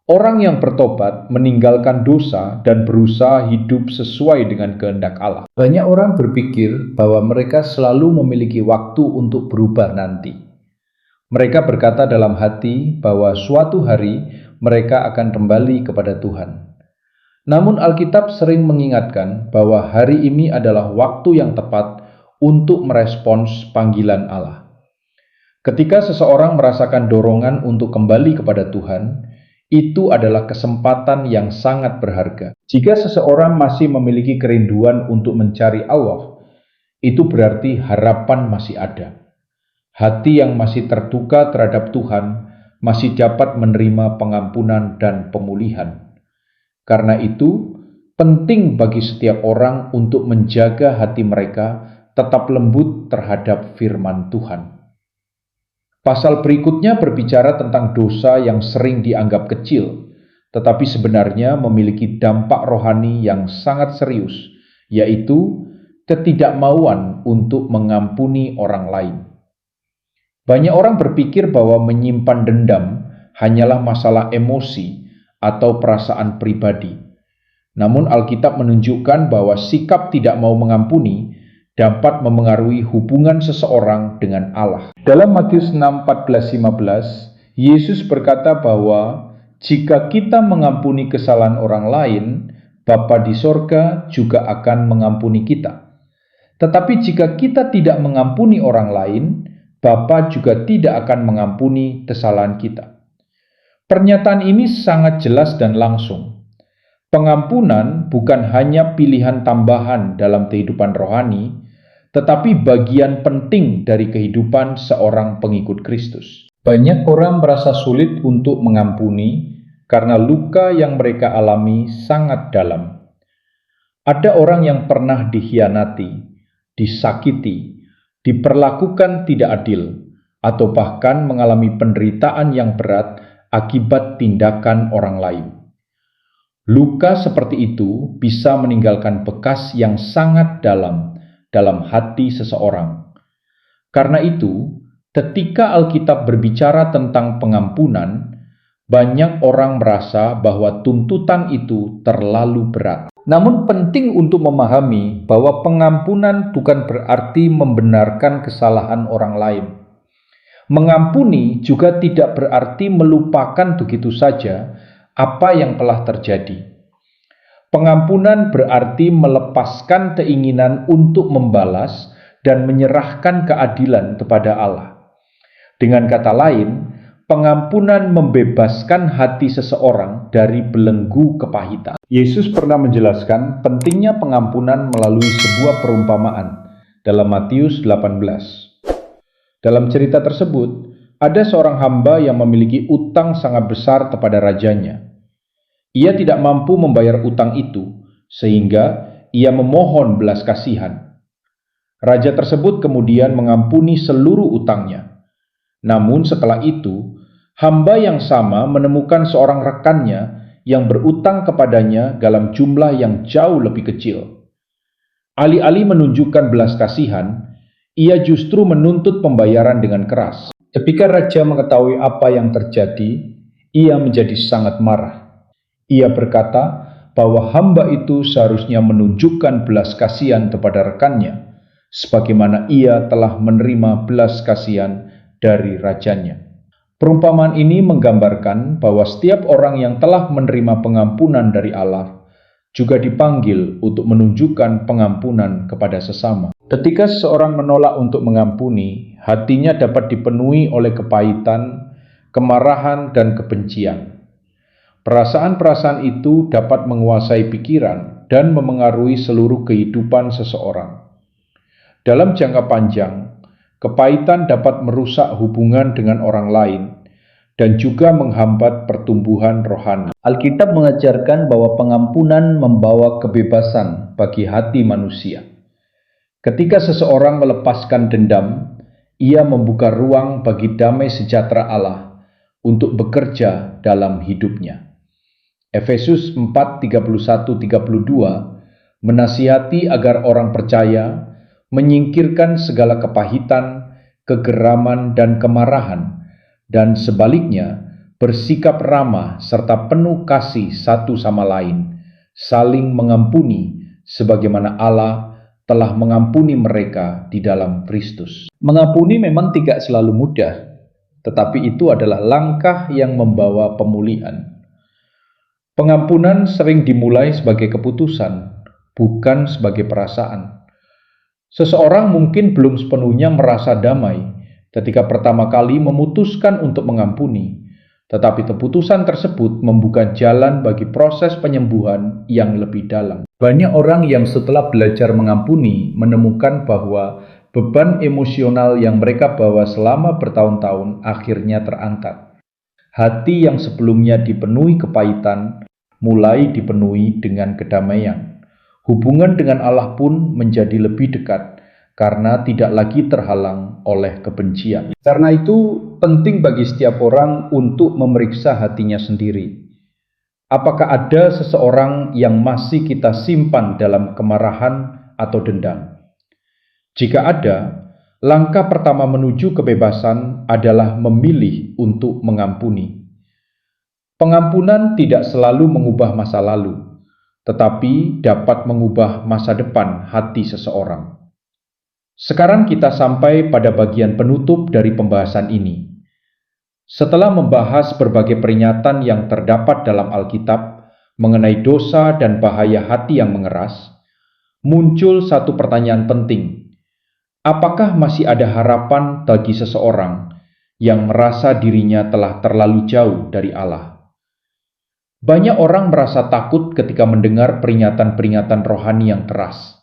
Orang yang bertobat meninggalkan dosa dan berusaha hidup sesuai dengan kehendak Allah. Banyak orang berpikir bahwa mereka selalu memiliki waktu untuk berubah nanti. Mereka berkata dalam hati bahwa suatu hari mereka akan kembali kepada Tuhan. Namun Alkitab sering mengingatkan bahwa hari ini adalah waktu yang tepat untuk merespons panggilan Allah. Ketika seseorang merasakan dorongan untuk kembali kepada Tuhan, itu adalah kesempatan yang sangat berharga. Jika seseorang masih memiliki kerinduan untuk mencari Allah, itu berarti harapan masih ada. Hati yang masih terbuka terhadap Tuhan masih dapat menerima pengampunan dan pemulihan. Karena itu, penting bagi setiap orang untuk menjaga hati mereka tetap lembut terhadap firman Tuhan. Pasal berikutnya berbicara tentang dosa yang sering dianggap kecil, tetapi sebenarnya memiliki dampak rohani yang sangat serius, yaitu ketidakmauan untuk mengampuni orang lain. Banyak orang berpikir bahwa menyimpan dendam hanyalah masalah emosi atau perasaan pribadi. Namun Alkitab menunjukkan bahwa sikap tidak mau mengampuni dapat memengaruhi hubungan seseorang dengan Allah. Dalam Matius 6:14-15, Yesus berkata bahwa jika kita mengampuni kesalahan orang lain, Bapa di sorga juga akan mengampuni kita. Tetapi jika kita tidak mengampuni orang lain, Bapa juga tidak akan mengampuni kesalahan kita. Pernyataan ini sangat jelas dan langsung. Pengampunan bukan hanya pilihan tambahan dalam kehidupan rohani, tetapi bagian penting dari kehidupan seorang pengikut Kristus. Banyak orang merasa sulit untuk mengampuni karena luka yang mereka alami sangat dalam. Ada orang yang pernah dikhianati, disakiti, diperlakukan tidak adil, atau bahkan mengalami penderitaan yang berat akibat tindakan orang lain. Luka seperti itu bisa meninggalkan bekas yang sangat dalam hati seseorang. Karena itu, ketika Alkitab berbicara tentang pengampunan, banyak orang merasa bahwa tuntutan itu terlalu berat. Namun penting untuk memahami bahwa pengampunan bukan berarti membenarkan kesalahan orang lain. Mengampuni juga tidak berarti melupakan begitu saja apa yang telah terjadi. Pengampunan berarti melepaskan keinginan untuk membalas dan menyerahkan keadilan kepada Allah. Dengan kata lain, pengampunan membebaskan hati seseorang dari belenggu kepahitan. Yesus pernah menjelaskan pentingnya pengampunan melalui sebuah perumpamaan dalam Matius 18. Dalam cerita tersebut, ada seorang hamba yang memiliki utang sangat besar kepada rajanya. Ia tidak mampu membayar utang itu, sehingga ia memohon belas kasihan. Raja tersebut kemudian mengampuni seluruh utangnya. Namun setelah itu, hamba yang sama menemukan seorang rekannya yang berutang kepadanya dalam jumlah yang jauh lebih kecil. Alih-alih menunjukkan belas kasihan, ia justru menuntut pembayaran dengan keras. Ketika raja mengetahui apa yang terjadi, ia menjadi sangat marah. Ia berkata bahwa hamba itu seharusnya menunjukkan belas kasihan kepada rekannya, sebagaimana ia telah menerima belas kasihan dari rajanya. Perumpamaan ini menggambarkan bahwa setiap orang yang telah menerima pengampunan dari Allah juga dipanggil untuk menunjukkan pengampunan kepada sesama. Ketika seseorang menolak untuk mengampuni, hatinya dapat dipenuhi oleh kepahitan, kemarahan, dan kebencian. Perasaan-perasaan itu dapat menguasai pikiran dan memengaruhi seluruh kehidupan seseorang. Dalam jangka panjang, kepahitan dapat merusak hubungan dengan orang lain dan juga menghambat pertumbuhan rohani. Alkitab mengajarkan bahwa pengampunan membawa kebebasan bagi hati manusia. Ketika seseorang melepaskan dendam, ia membuka ruang bagi damai sejahtera Allah untuk bekerja dalam hidupnya. Efesus 4:31-32 menasihati agar orang percaya menyingkirkan segala kepahitan, kegeraman, dan kemarahan, dan sebaliknya bersikap ramah serta penuh kasih satu sama lain, saling mengampuni sebagaimana Allah telah mengampuni mereka di dalam Kristus. Mengampuni memang tidak selalu mudah, tetapi itu adalah langkah yang membawa pemulihan. Pengampunan sering dimulai sebagai keputusan, bukan sebagai perasaan. Seseorang mungkin belum sepenuhnya merasa damai ketika pertama kali memutuskan untuk mengampuni, tetapi keputusan tersebut membuka jalan bagi proses penyembuhan yang lebih dalam. Banyak orang yang setelah belajar mengampuni menemukan bahwa beban emosional yang mereka bawa selama bertahun-tahun akhirnya terangkat. Hati yang sebelumnya dipenuhi kepahitan mulai dipenuhi dengan kedamaian. Hubungan dengan Allah pun menjadi lebih dekat karena tidak lagi terhalang oleh kebencian. Karena itu penting bagi setiap orang untuk memeriksa hatinya sendiri. Apakah ada seseorang yang masih kita simpan dalam kemarahan atau dendam? Jika ada, langkah pertama menuju kebebasan adalah memilih untuk mengampuni. Pengampunan tidak selalu mengubah masa lalu, tetapi dapat mengubah masa depan hati seseorang. Sekarang kita sampai pada bagian penutup dari pembahasan ini. Setelah membahas berbagai peringatan yang terdapat dalam Alkitab mengenai dosa dan bahaya hati yang mengeras, muncul satu pertanyaan penting. Apakah masih ada harapan bagi seseorang yang merasa dirinya telah terlalu jauh dari Allah? Banyak orang merasa takut ketika mendengar peringatan-peringatan rohani yang keras.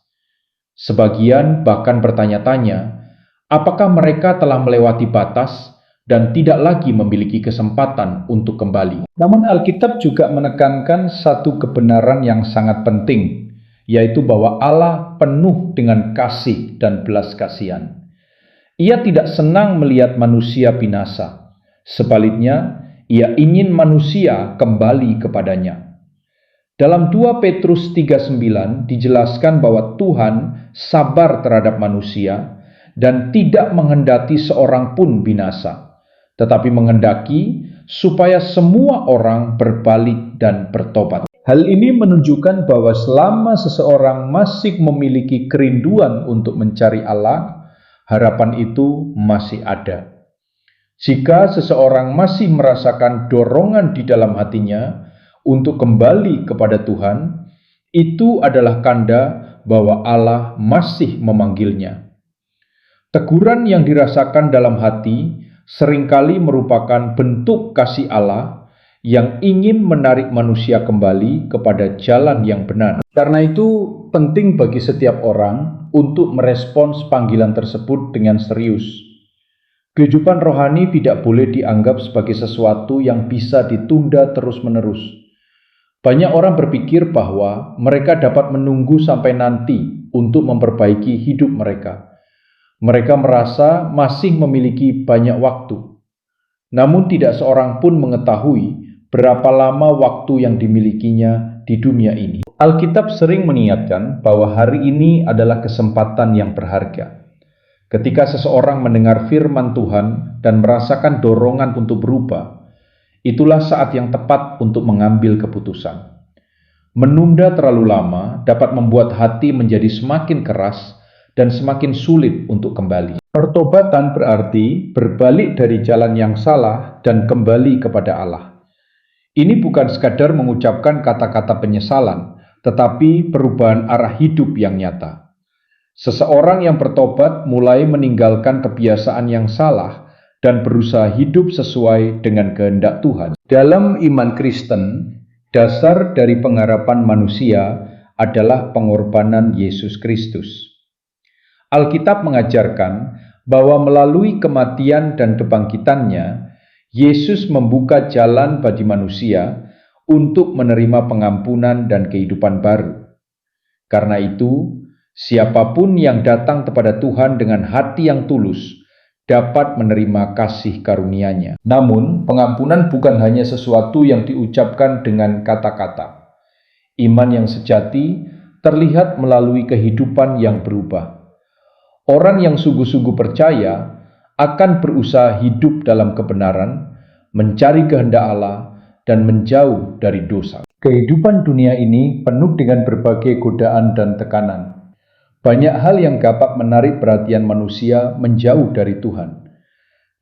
Sebagian bahkan bertanya-tanya, apakah mereka telah melewati batas dan tidak lagi memiliki kesempatan untuk kembali. Namun Alkitab juga menekankan satu kebenaran yang sangat penting, yaitu bahwa Allah penuh dengan kasih dan belas kasihan. Ia tidak senang melihat manusia binasa. Sebaliknya, ia ingin manusia kembali kepadanya. Dalam 2 Petrus 3:9 dijelaskan bahwa Tuhan sabar terhadap manusia dan tidak menghendaki seorang pun binasa, tetapi menghendaki supaya semua orang berbalik dan bertobat. Hal ini menunjukkan bahwa selama seseorang masih memiliki kerinduan untuk mencari Allah, harapan itu masih ada. Jika seseorang masih merasakan dorongan di dalam hatinya untuk kembali kepada Tuhan, itu adalah tanda bahwa Allah masih memanggilnya. Teguran yang dirasakan dalam hati seringkali merupakan bentuk kasih Allah yang ingin menarik manusia kembali kepada jalan yang benar. Karena itu, penting bagi setiap orang untuk merespons panggilan tersebut dengan serius. Kehidupan rohani tidak boleh dianggap sebagai sesuatu yang bisa ditunda terus-menerus. Banyak orang berpikir bahwa mereka dapat menunggu sampai nanti untuk memperbaiki hidup mereka. Mereka merasa masih memiliki banyak waktu. Namun tidak seorang pun mengetahui berapa lama waktu yang dimilikinya di dunia ini. Alkitab sering mengingatkan bahwa hari ini adalah kesempatan yang berharga. Ketika seseorang mendengar firman Tuhan dan merasakan dorongan untuk berubah, itulah saat yang tepat untuk mengambil keputusan. Menunda terlalu lama dapat membuat hati menjadi semakin keras dan semakin sulit untuk kembali. Pertobatan berarti berbalik dari jalan yang salah dan kembali kepada Allah. Ini bukan sekadar mengucapkan kata-kata penyesalan, tetapi perubahan arah hidup yang nyata. Seseorang yang bertobat mulai meninggalkan kebiasaan yang salah dan berusaha hidup sesuai dengan kehendak Tuhan. Dalam iman Kristen, dasar dari pengharapan manusia adalah pengorbanan Yesus Kristus. Alkitab mengajarkan bahwa melalui kematian dan kebangkitannya, Yesus membuka jalan bagi manusia untuk menerima pengampunan dan kehidupan baru. Karena itu, siapapun yang datang kepada Tuhan dengan hati yang tulus dapat menerima kasih karunia-Nya. Namun, pengampunan bukan hanya sesuatu yang diucapkan dengan kata-kata. Iman yang sejati terlihat melalui kehidupan yang berubah. Orang yang sungguh-sungguh percaya akan berusaha hidup dalam kebenaran, mencari kehendak Allah, dan menjauh dari dosa. Kehidupan dunia ini penuh dengan berbagai godaan dan tekanan. Banyak hal yang dapat menarik perhatian manusia menjauh dari Tuhan.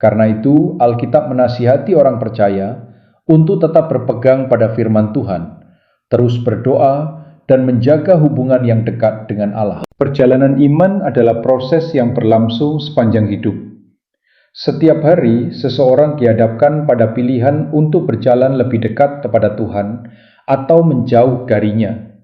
Karena itu, Alkitab menasihati orang percaya untuk tetap berpegang pada firman Tuhan, terus berdoa, dan menjaga hubungan yang dekat dengan Allah. Perjalanan iman adalah proses yang berlangsung sepanjang hidup. Setiap hari, seseorang dihadapkan pada pilihan untuk berjalan lebih dekat kepada Tuhan atau menjauh darinya.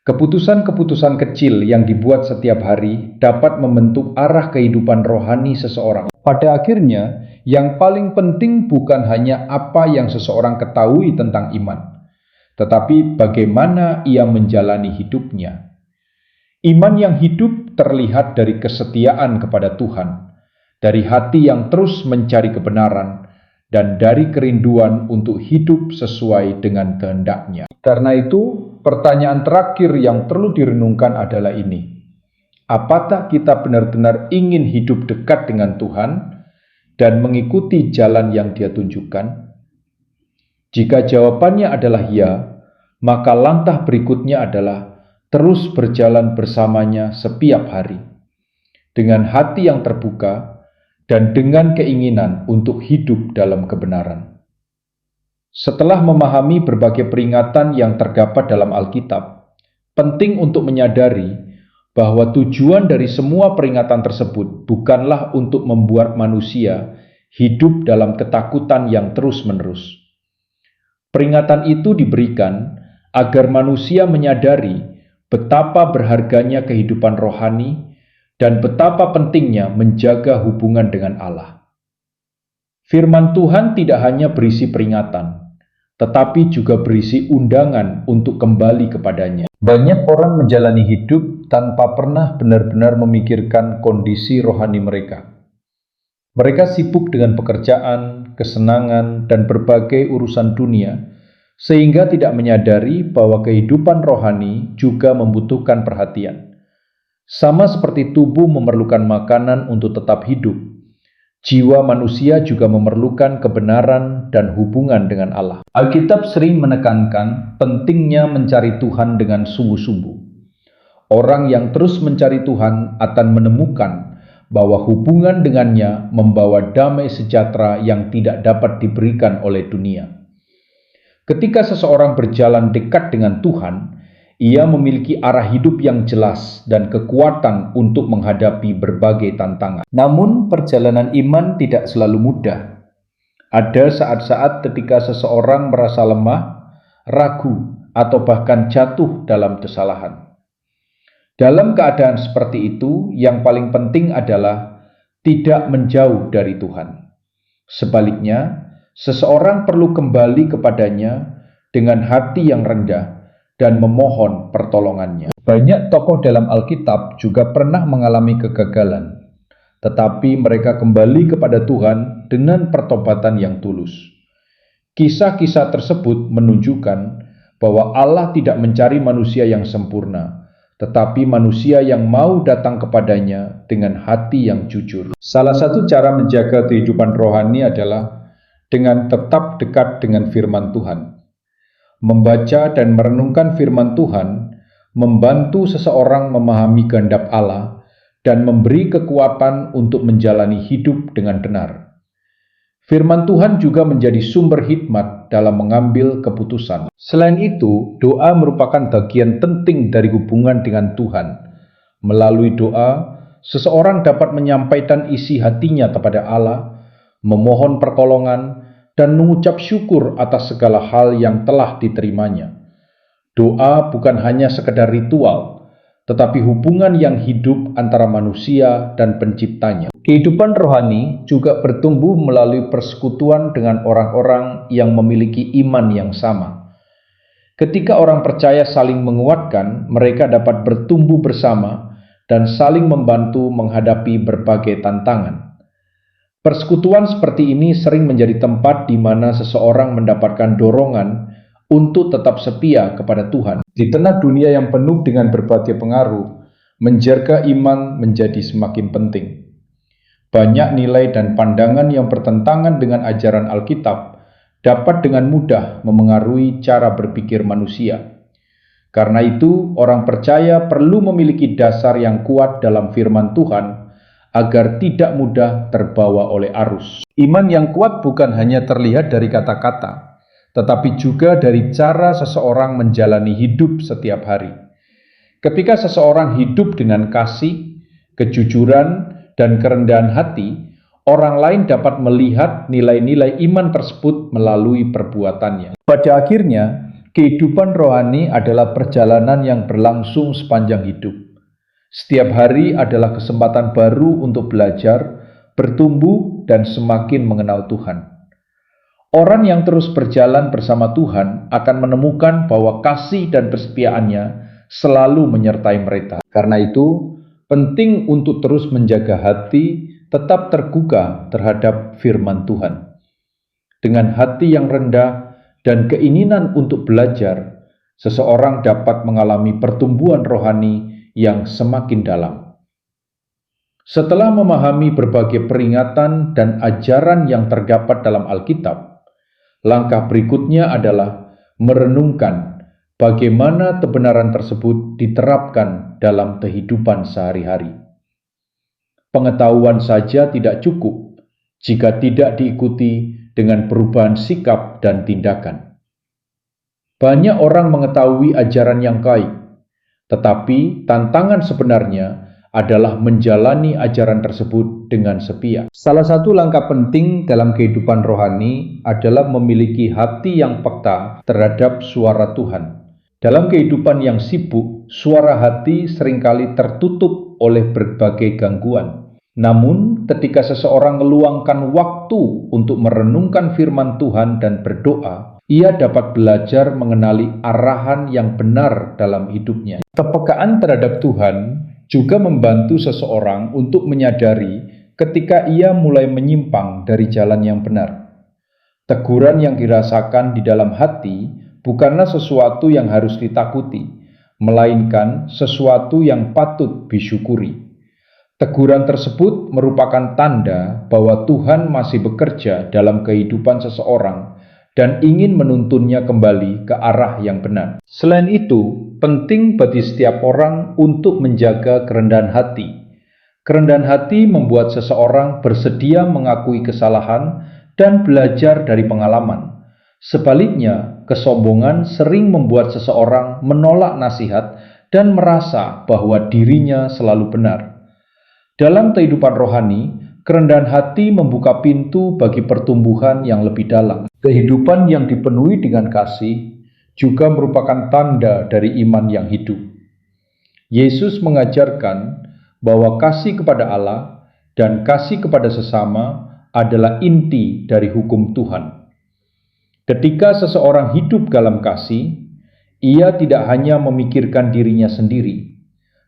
Keputusan-keputusan kecil yang dibuat setiap hari dapat membentuk arah kehidupan rohani seseorang. Pada akhirnya, yang paling penting bukan hanya apa yang seseorang ketahui tentang iman, tetapi bagaimana ia menjalani hidupnya. Iman yang hidup terlihat dari kesetiaan kepada Tuhan, dari hati yang terus mencari kebenaran, dan dari kerinduan untuk hidup sesuai dengan kehendak-Nya. Karena itu, pertanyaan terakhir yang perlu direnungkan adalah ini: apakah kita benar-benar ingin hidup dekat dengan Tuhan dan mengikuti jalan yang Dia tunjukkan? Jika jawabannya adalah ya, maka langkah berikutnya adalah terus berjalan bersamanya setiap hari, dengan hati yang terbuka dan dengan keinginan untuk hidup dalam kebenaran. Setelah memahami berbagai peringatan yang terdapat dalam Alkitab, penting untuk menyadari bahwa tujuan dari semua peringatan tersebut bukanlah untuk membuat manusia hidup dalam ketakutan yang terus-menerus. Peringatan itu diberikan agar manusia menyadari betapa berharganya kehidupan rohani dan betapa pentingnya menjaga hubungan dengan Allah. Firman Tuhan tidak hanya berisi peringatan, tetapi juga berisi undangan untuk kembali kepadanya. Banyak orang menjalani hidup tanpa pernah benar-benar memikirkan kondisi rohani mereka. Mereka sibuk dengan pekerjaan, kesenangan, dan berbagai urusan dunia, sehingga tidak menyadari bahwa kehidupan rohani juga membutuhkan perhatian. Sama seperti tubuh memerlukan makanan untuk tetap hidup, jiwa manusia juga memerlukan kebenaran dan hubungan dengan Allah. Alkitab sering menekankan pentingnya mencari Tuhan dengan sungguh-sungguh. Orang yang terus mencari Tuhan akan menemukan bahwa hubungan dengannya membawa damai sejahtera yang tidak dapat diberikan oleh dunia. Ketika seseorang berjalan dekat dengan Tuhan, ia memiliki arah hidup yang jelas dan kekuatan untuk menghadapi berbagai tantangan. Namun, perjalanan iman tidak selalu mudah. Ada saat-saat ketika seseorang merasa lemah, ragu, atau bahkan jatuh dalam kesalahan. Dalam keadaan seperti itu, yang paling penting adalah tidak menjauh dari Tuhan. Sebaliknya, seseorang perlu kembali kepadanya dengan hati yang rendah dan memohon pertolongannya. Banyak tokoh dalam Alkitab juga pernah mengalami kegagalan, tetapi mereka kembali kepada Tuhan dengan pertobatan yang tulus. Kisah-kisah tersebut menunjukkan bahwa Allah tidak mencari manusia yang sempurna, tetapi manusia yang mau datang kepadanya dengan hati yang jujur. Salah satu cara menjaga kehidupan rohani adalah dengan tetap dekat dengan firman Tuhan. Membaca dan merenungkan firman Tuhan membantu seseorang memahami kehendak Allah dan memberi kekuatan untuk menjalani hidup dengan benar. Firman Tuhan juga menjadi sumber hikmat dalam mengambil keputusan. Selain itu, doa merupakan bagian penting dari hubungan dengan Tuhan. Melalui doa, seseorang dapat menyampaikan isi hatinya kepada Allah, memohon pertolongan, dan mengucap syukur atas segala hal yang telah diterimanya. Doa bukan hanya sekedar ritual, tetapi hubungan yang hidup antara manusia dan penciptanya. Kehidupan rohani juga bertumbuh melalui persekutuan dengan orang-orang yang memiliki iman yang sama. Ketika orang percaya saling menguatkan, mereka dapat bertumbuh bersama dan saling membantu menghadapi berbagai tantangan. Persekutuan seperti ini sering menjadi tempat di mana seseorang mendapatkan dorongan untuk tetap setia kepada Tuhan. Di tengah dunia yang penuh dengan berbagai pengaruh, menjaga iman menjadi semakin penting. Banyak nilai dan pandangan yang bertentangan dengan ajaran Alkitab dapat dengan mudah memengaruhi cara berpikir manusia. Karena itu, orang percaya perlu memiliki dasar yang kuat dalam firman Tuhan agar tidak mudah terbawa oleh arus. Iman yang kuat bukan hanya terlihat dari kata-kata, tetapi juga dari cara seseorang menjalani hidup setiap hari. Ketika seseorang hidup dengan kasih, kejujuran, dan kerendahan hati, orang lain dapat melihat nilai-nilai iman tersebut melalui perbuatannya. Pada akhirnya, kehidupan rohani adalah perjalanan yang berlangsung sepanjang hidup. Setiap hari adalah kesempatan baru untuk belajar, bertumbuh, dan semakin mengenal Tuhan. Orang yang terus berjalan bersama Tuhan akan menemukan bahwa kasih dan kesetiaannya selalu menyertai mereka. Karena itu, penting untuk terus menjaga hati tetap terbuka terhadap firman Tuhan. Dengan hati yang rendah dan keinginan untuk belajar, seseorang dapat mengalami pertumbuhan rohani yang semakin dalam. Setelah memahami berbagai peringatan dan ajaran yang terdapat dalam Alkitab, langkah berikutnya adalah merenungkan bagaimana kebenaran tersebut diterapkan dalam kehidupan sehari-hari. Pengetahuan saja tidak cukup jika tidak diikuti dengan perubahan sikap dan tindakan. Banyak orang mengetahui ajaran yang baik, tetapi tantangan sebenarnya adalah menjalani ajaran tersebut dengan setia. Salah satu langkah penting dalam kehidupan rohani adalah memiliki hati yang peka terhadap suara Tuhan. Dalam kehidupan yang sibuk, suara hati seringkali tertutup oleh berbagai gangguan. Namun, ketika seseorang meluangkan waktu untuk merenungkan firman Tuhan dan berdoa, ia dapat belajar mengenali arahan yang benar dalam hidupnya. Kepekaan terhadap Tuhan juga membantu seseorang untuk menyadari ketika ia mulai menyimpang dari jalan yang benar. Teguran yang dirasakan di dalam hati bukanlah sesuatu yang harus ditakuti, melainkan sesuatu yang patut disyukuri. Teguran tersebut merupakan tanda bahwa Tuhan masih bekerja dalam kehidupan seseorang dan ingin menuntunnya kembali ke arah yang benar. Selain itu, penting bagi setiap orang untuk menjaga kerendahan hati. Kerendahan hati membuat seseorang bersedia mengakui kesalahan dan belajar dari pengalaman. Sebaliknya, kesombongan sering membuat seseorang menolak nasihat dan merasa bahwa dirinya selalu benar. Dalam kehidupan rohani, kerendahan hati membuka pintu bagi pertumbuhan yang lebih dalam. Kehidupan yang dipenuhi dengan kasih juga merupakan tanda dari iman yang hidup. Yesus mengajarkan bahwa kasih kepada Allah dan kasih kepada sesama adalah inti dari hukum Tuhan. Ketika seseorang hidup dalam kasih, ia tidak hanya memikirkan dirinya sendiri,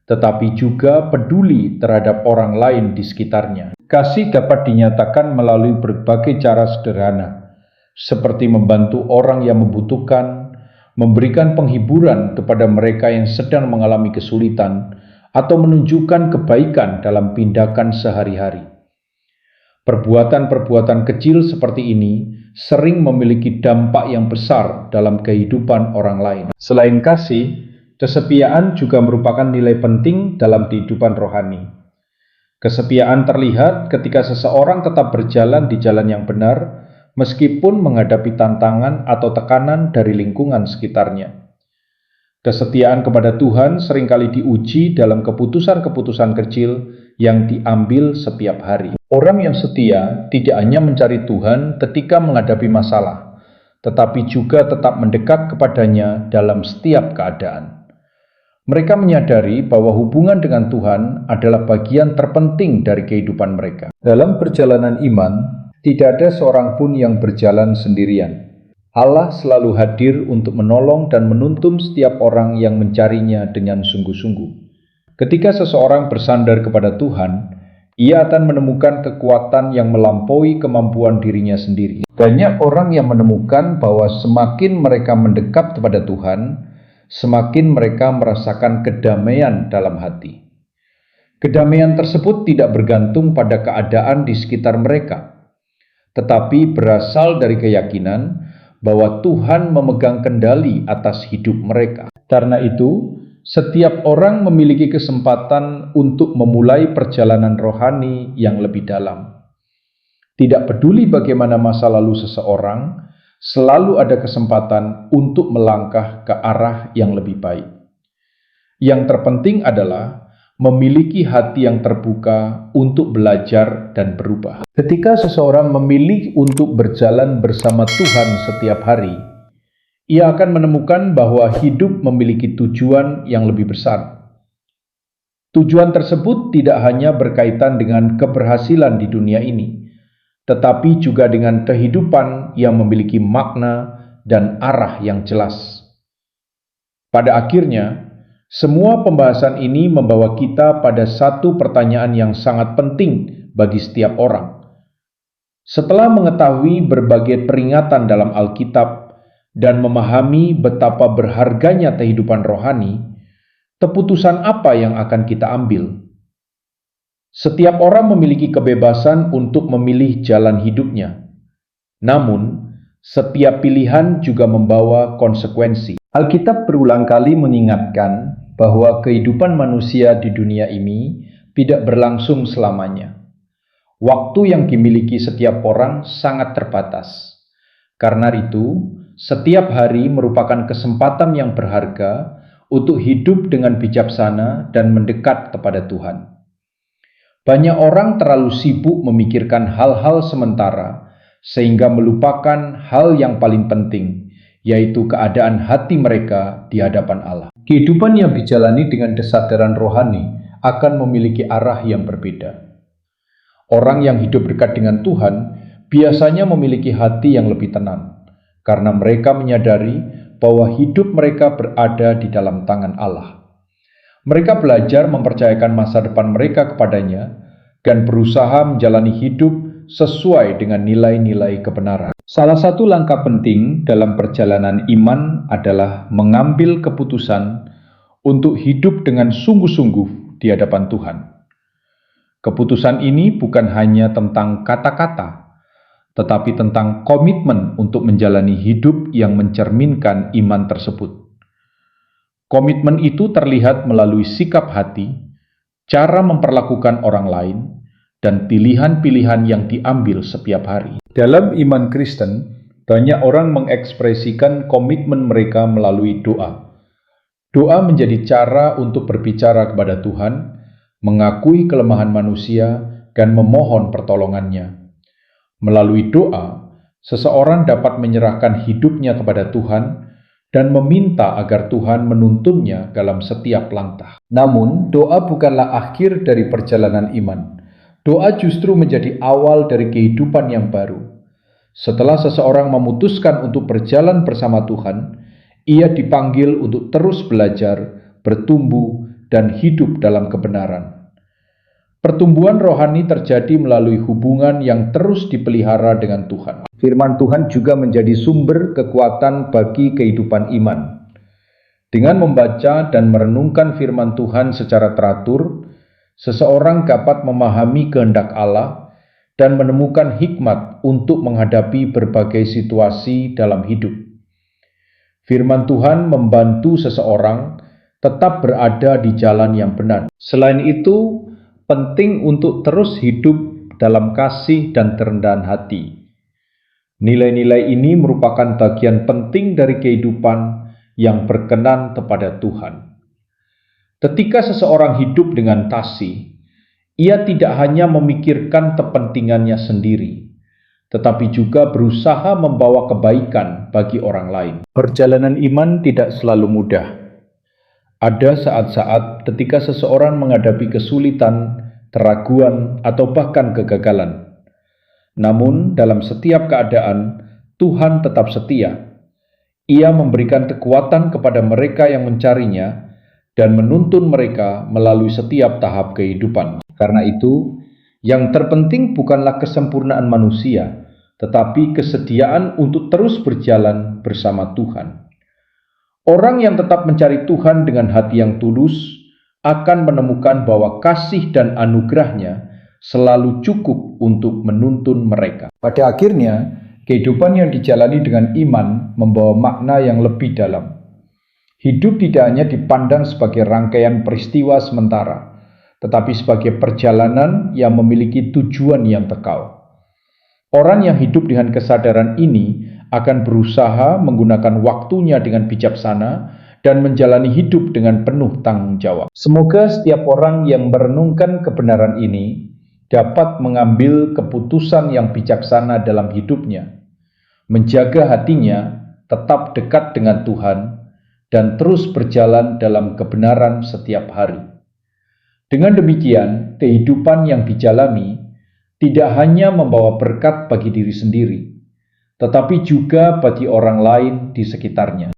tetapi juga peduli terhadap orang lain di sekitarnya. Kasih dapat dinyatakan melalui berbagai cara sederhana, seperti membantu orang yang membutuhkan, memberikan penghiburan kepada mereka yang sedang mengalami kesulitan, atau menunjukkan kebaikan dalam tindakan sehari-hari. Perbuatan-perbuatan kecil seperti ini sering memiliki dampak yang besar dalam kehidupan orang lain. Selain kasih, kesetiaan juga merupakan nilai penting dalam kehidupan rohani. Kesetiaan terlihat ketika seseorang tetap berjalan di jalan yang benar, meskipun menghadapi tantangan atau tekanan dari lingkungan sekitarnya. Kesetiaan kepada Tuhan seringkali diuji dalam keputusan-keputusan kecil yang diambil setiap hari. Orang yang setia tidak hanya mencari Tuhan ketika menghadapi masalah, tetapi juga tetap mendekat kepadanya dalam setiap keadaan. Mereka menyadari bahwa hubungan dengan Tuhan adalah bagian terpenting dari kehidupan mereka. Dalam perjalanan iman, tidak ada seorang pun yang berjalan sendirian. Allah selalu hadir untuk menolong dan menuntun setiap orang yang mencarinya dengan sungguh-sungguh. Ketika seseorang bersandar kepada Tuhan, ia akan menemukan kekuatan yang melampaui kemampuan dirinya sendiri. Banyak orang yang menemukan bahwa semakin mereka mendekat kepada Tuhan, semakin mereka merasakan kedamaian dalam hati. Kedamaian tersebut tidak bergantung pada keadaan di sekitar mereka, tetapi berasal dari keyakinan bahwa Tuhan memegang kendali atas hidup mereka. Karena itu, setiap orang memiliki kesempatan untuk memulai perjalanan rohani yang lebih dalam. Tidak peduli bagaimana masa lalu seseorang, selalu ada kesempatan untuk melangkah ke arah yang lebih baik. Yang terpenting adalah memiliki hati yang terbuka untuk belajar dan berubah. Ketika seseorang memilih untuk berjalan bersama Tuhan setiap hari, ia akan menemukan bahwa hidup memiliki tujuan yang lebih besar. Tujuan tersebut tidak hanya berkaitan dengan keberhasilan di dunia ini, tetapi juga dengan kehidupan yang memiliki makna dan arah yang jelas. Pada akhirnya, semua pembahasan ini membawa kita pada satu pertanyaan yang sangat penting bagi setiap orang. Setelah mengetahui berbagai peringatan dalam Alkitab dan memahami betapa berharganya kehidupan rohani, keputusan apa yang akan kita ambil? Setiap orang memiliki kebebasan untuk memilih jalan hidupnya. Namun, setiap pilihan juga membawa konsekuensi. Alkitab berulang kali mengingatkan bahwa kehidupan manusia di dunia ini tidak berlangsung selamanya. Waktu yang dimiliki setiap orang sangat terbatas. Karena itu, setiap hari merupakan kesempatan yang berharga untuk hidup dengan bijaksana dan mendekat kepada Tuhan. Banyak orang terlalu sibuk memikirkan hal-hal sementara sehingga melupakan hal yang paling penting, yaitu keadaan hati mereka di hadapan Allah. Kehidupan yang dijalani dengan kesadaran rohani akan memiliki arah yang berbeda. Orang yang hidup dekat dengan Tuhan biasanya memiliki hati yang lebih tenang, karena mereka menyadari bahwa hidup mereka berada di dalam tangan Allah. Mereka belajar mempercayakan masa depan mereka kepadanya dan berusaha menjalani hidup sesuai dengan nilai-nilai kebenaran. Salah satu langkah penting dalam perjalanan iman adalah mengambil keputusan untuk hidup dengan sungguh-sungguh di hadapan Tuhan. Keputusan ini bukan hanya tentang kata-kata, tetapi tentang komitmen untuk menjalani hidup yang mencerminkan iman tersebut. Komitmen itu terlihat melalui sikap hati, cara memperlakukan orang lain, dan pilihan-pilihan yang diambil setiap hari. Dalam iman Kristen, banyak orang mengekspresikan komitmen mereka melalui doa. Doa menjadi cara untuk berbicara kepada Tuhan, mengakui kelemahan manusia, dan memohon pertolongannya. Melalui doa, seseorang dapat menyerahkan hidupnya kepada Tuhan dan meminta agar Tuhan menuntunnya dalam setiap langkah. Namun, doa bukanlah akhir dari perjalanan iman. Doa justru menjadi awal dari kehidupan yang baru. Setelah seseorang memutuskan untuk berjalan bersama Tuhan, ia dipanggil untuk terus belajar, bertumbuh, dan hidup dalam kebenaran. Pertumbuhan rohani terjadi melalui hubungan yang terus dipelihara dengan Tuhan. Firman Tuhan juga menjadi sumber kekuatan bagi kehidupan iman. Dengan membaca dan merenungkan firman Tuhan secara teratur, seseorang dapat memahami kehendak Allah dan menemukan hikmat untuk menghadapi berbagai situasi dalam hidup. Firman Tuhan membantu seseorang tetap berada di jalan yang benar. Selain itu, penting untuk terus hidup dalam kasih dan kerendahan hati. Nilai-nilai ini merupakan bagian penting dari kehidupan yang berkenan kepada Tuhan. Ketika seseorang hidup dengan kasih, ia tidak hanya memikirkan kepentingannya sendiri, tetapi juga berusaha membawa kebaikan bagi orang lain. Perjalanan iman tidak selalu mudah. Ada saat-saat ketika seseorang menghadapi kesulitan, keraguan, atau bahkan kegagalan. Namun, dalam setiap keadaan, Tuhan tetap setia. Ia memberikan kekuatan kepada mereka yang mencarinya dan menuntun mereka melalui setiap tahap kehidupan. Karena itu, yang terpenting bukanlah kesempurnaan manusia, tetapi kesediaan untuk terus berjalan bersama Tuhan. Orang yang tetap mencari Tuhan dengan hati yang tulus akan menemukan bahwa kasih dan anugerah-Nya selalu cukup untuk menuntun mereka. Pada akhirnya, kehidupan yang dijalani dengan iman membawa makna yang lebih dalam. Hidup tidak hanya dipandang sebagai rangkaian peristiwa sementara, tetapi sebagai perjalanan yang memiliki tujuan yang kekal. Orang yang hidup dengan kesadaran ini akan berusaha menggunakan waktunya dengan bijaksana dan menjalani hidup dengan penuh tanggung jawab. Semoga setiap orang yang merenungkan kebenaran ini dapat mengambil keputusan yang bijaksana dalam hidupnya, menjaga hatinya tetap dekat dengan Tuhan, dan terus berjalan dalam kebenaran setiap hari. Dengan demikian, kehidupan yang dijalani tidak hanya membawa berkat bagi diri sendiri, tetapi juga bagi orang lain di sekitarnya.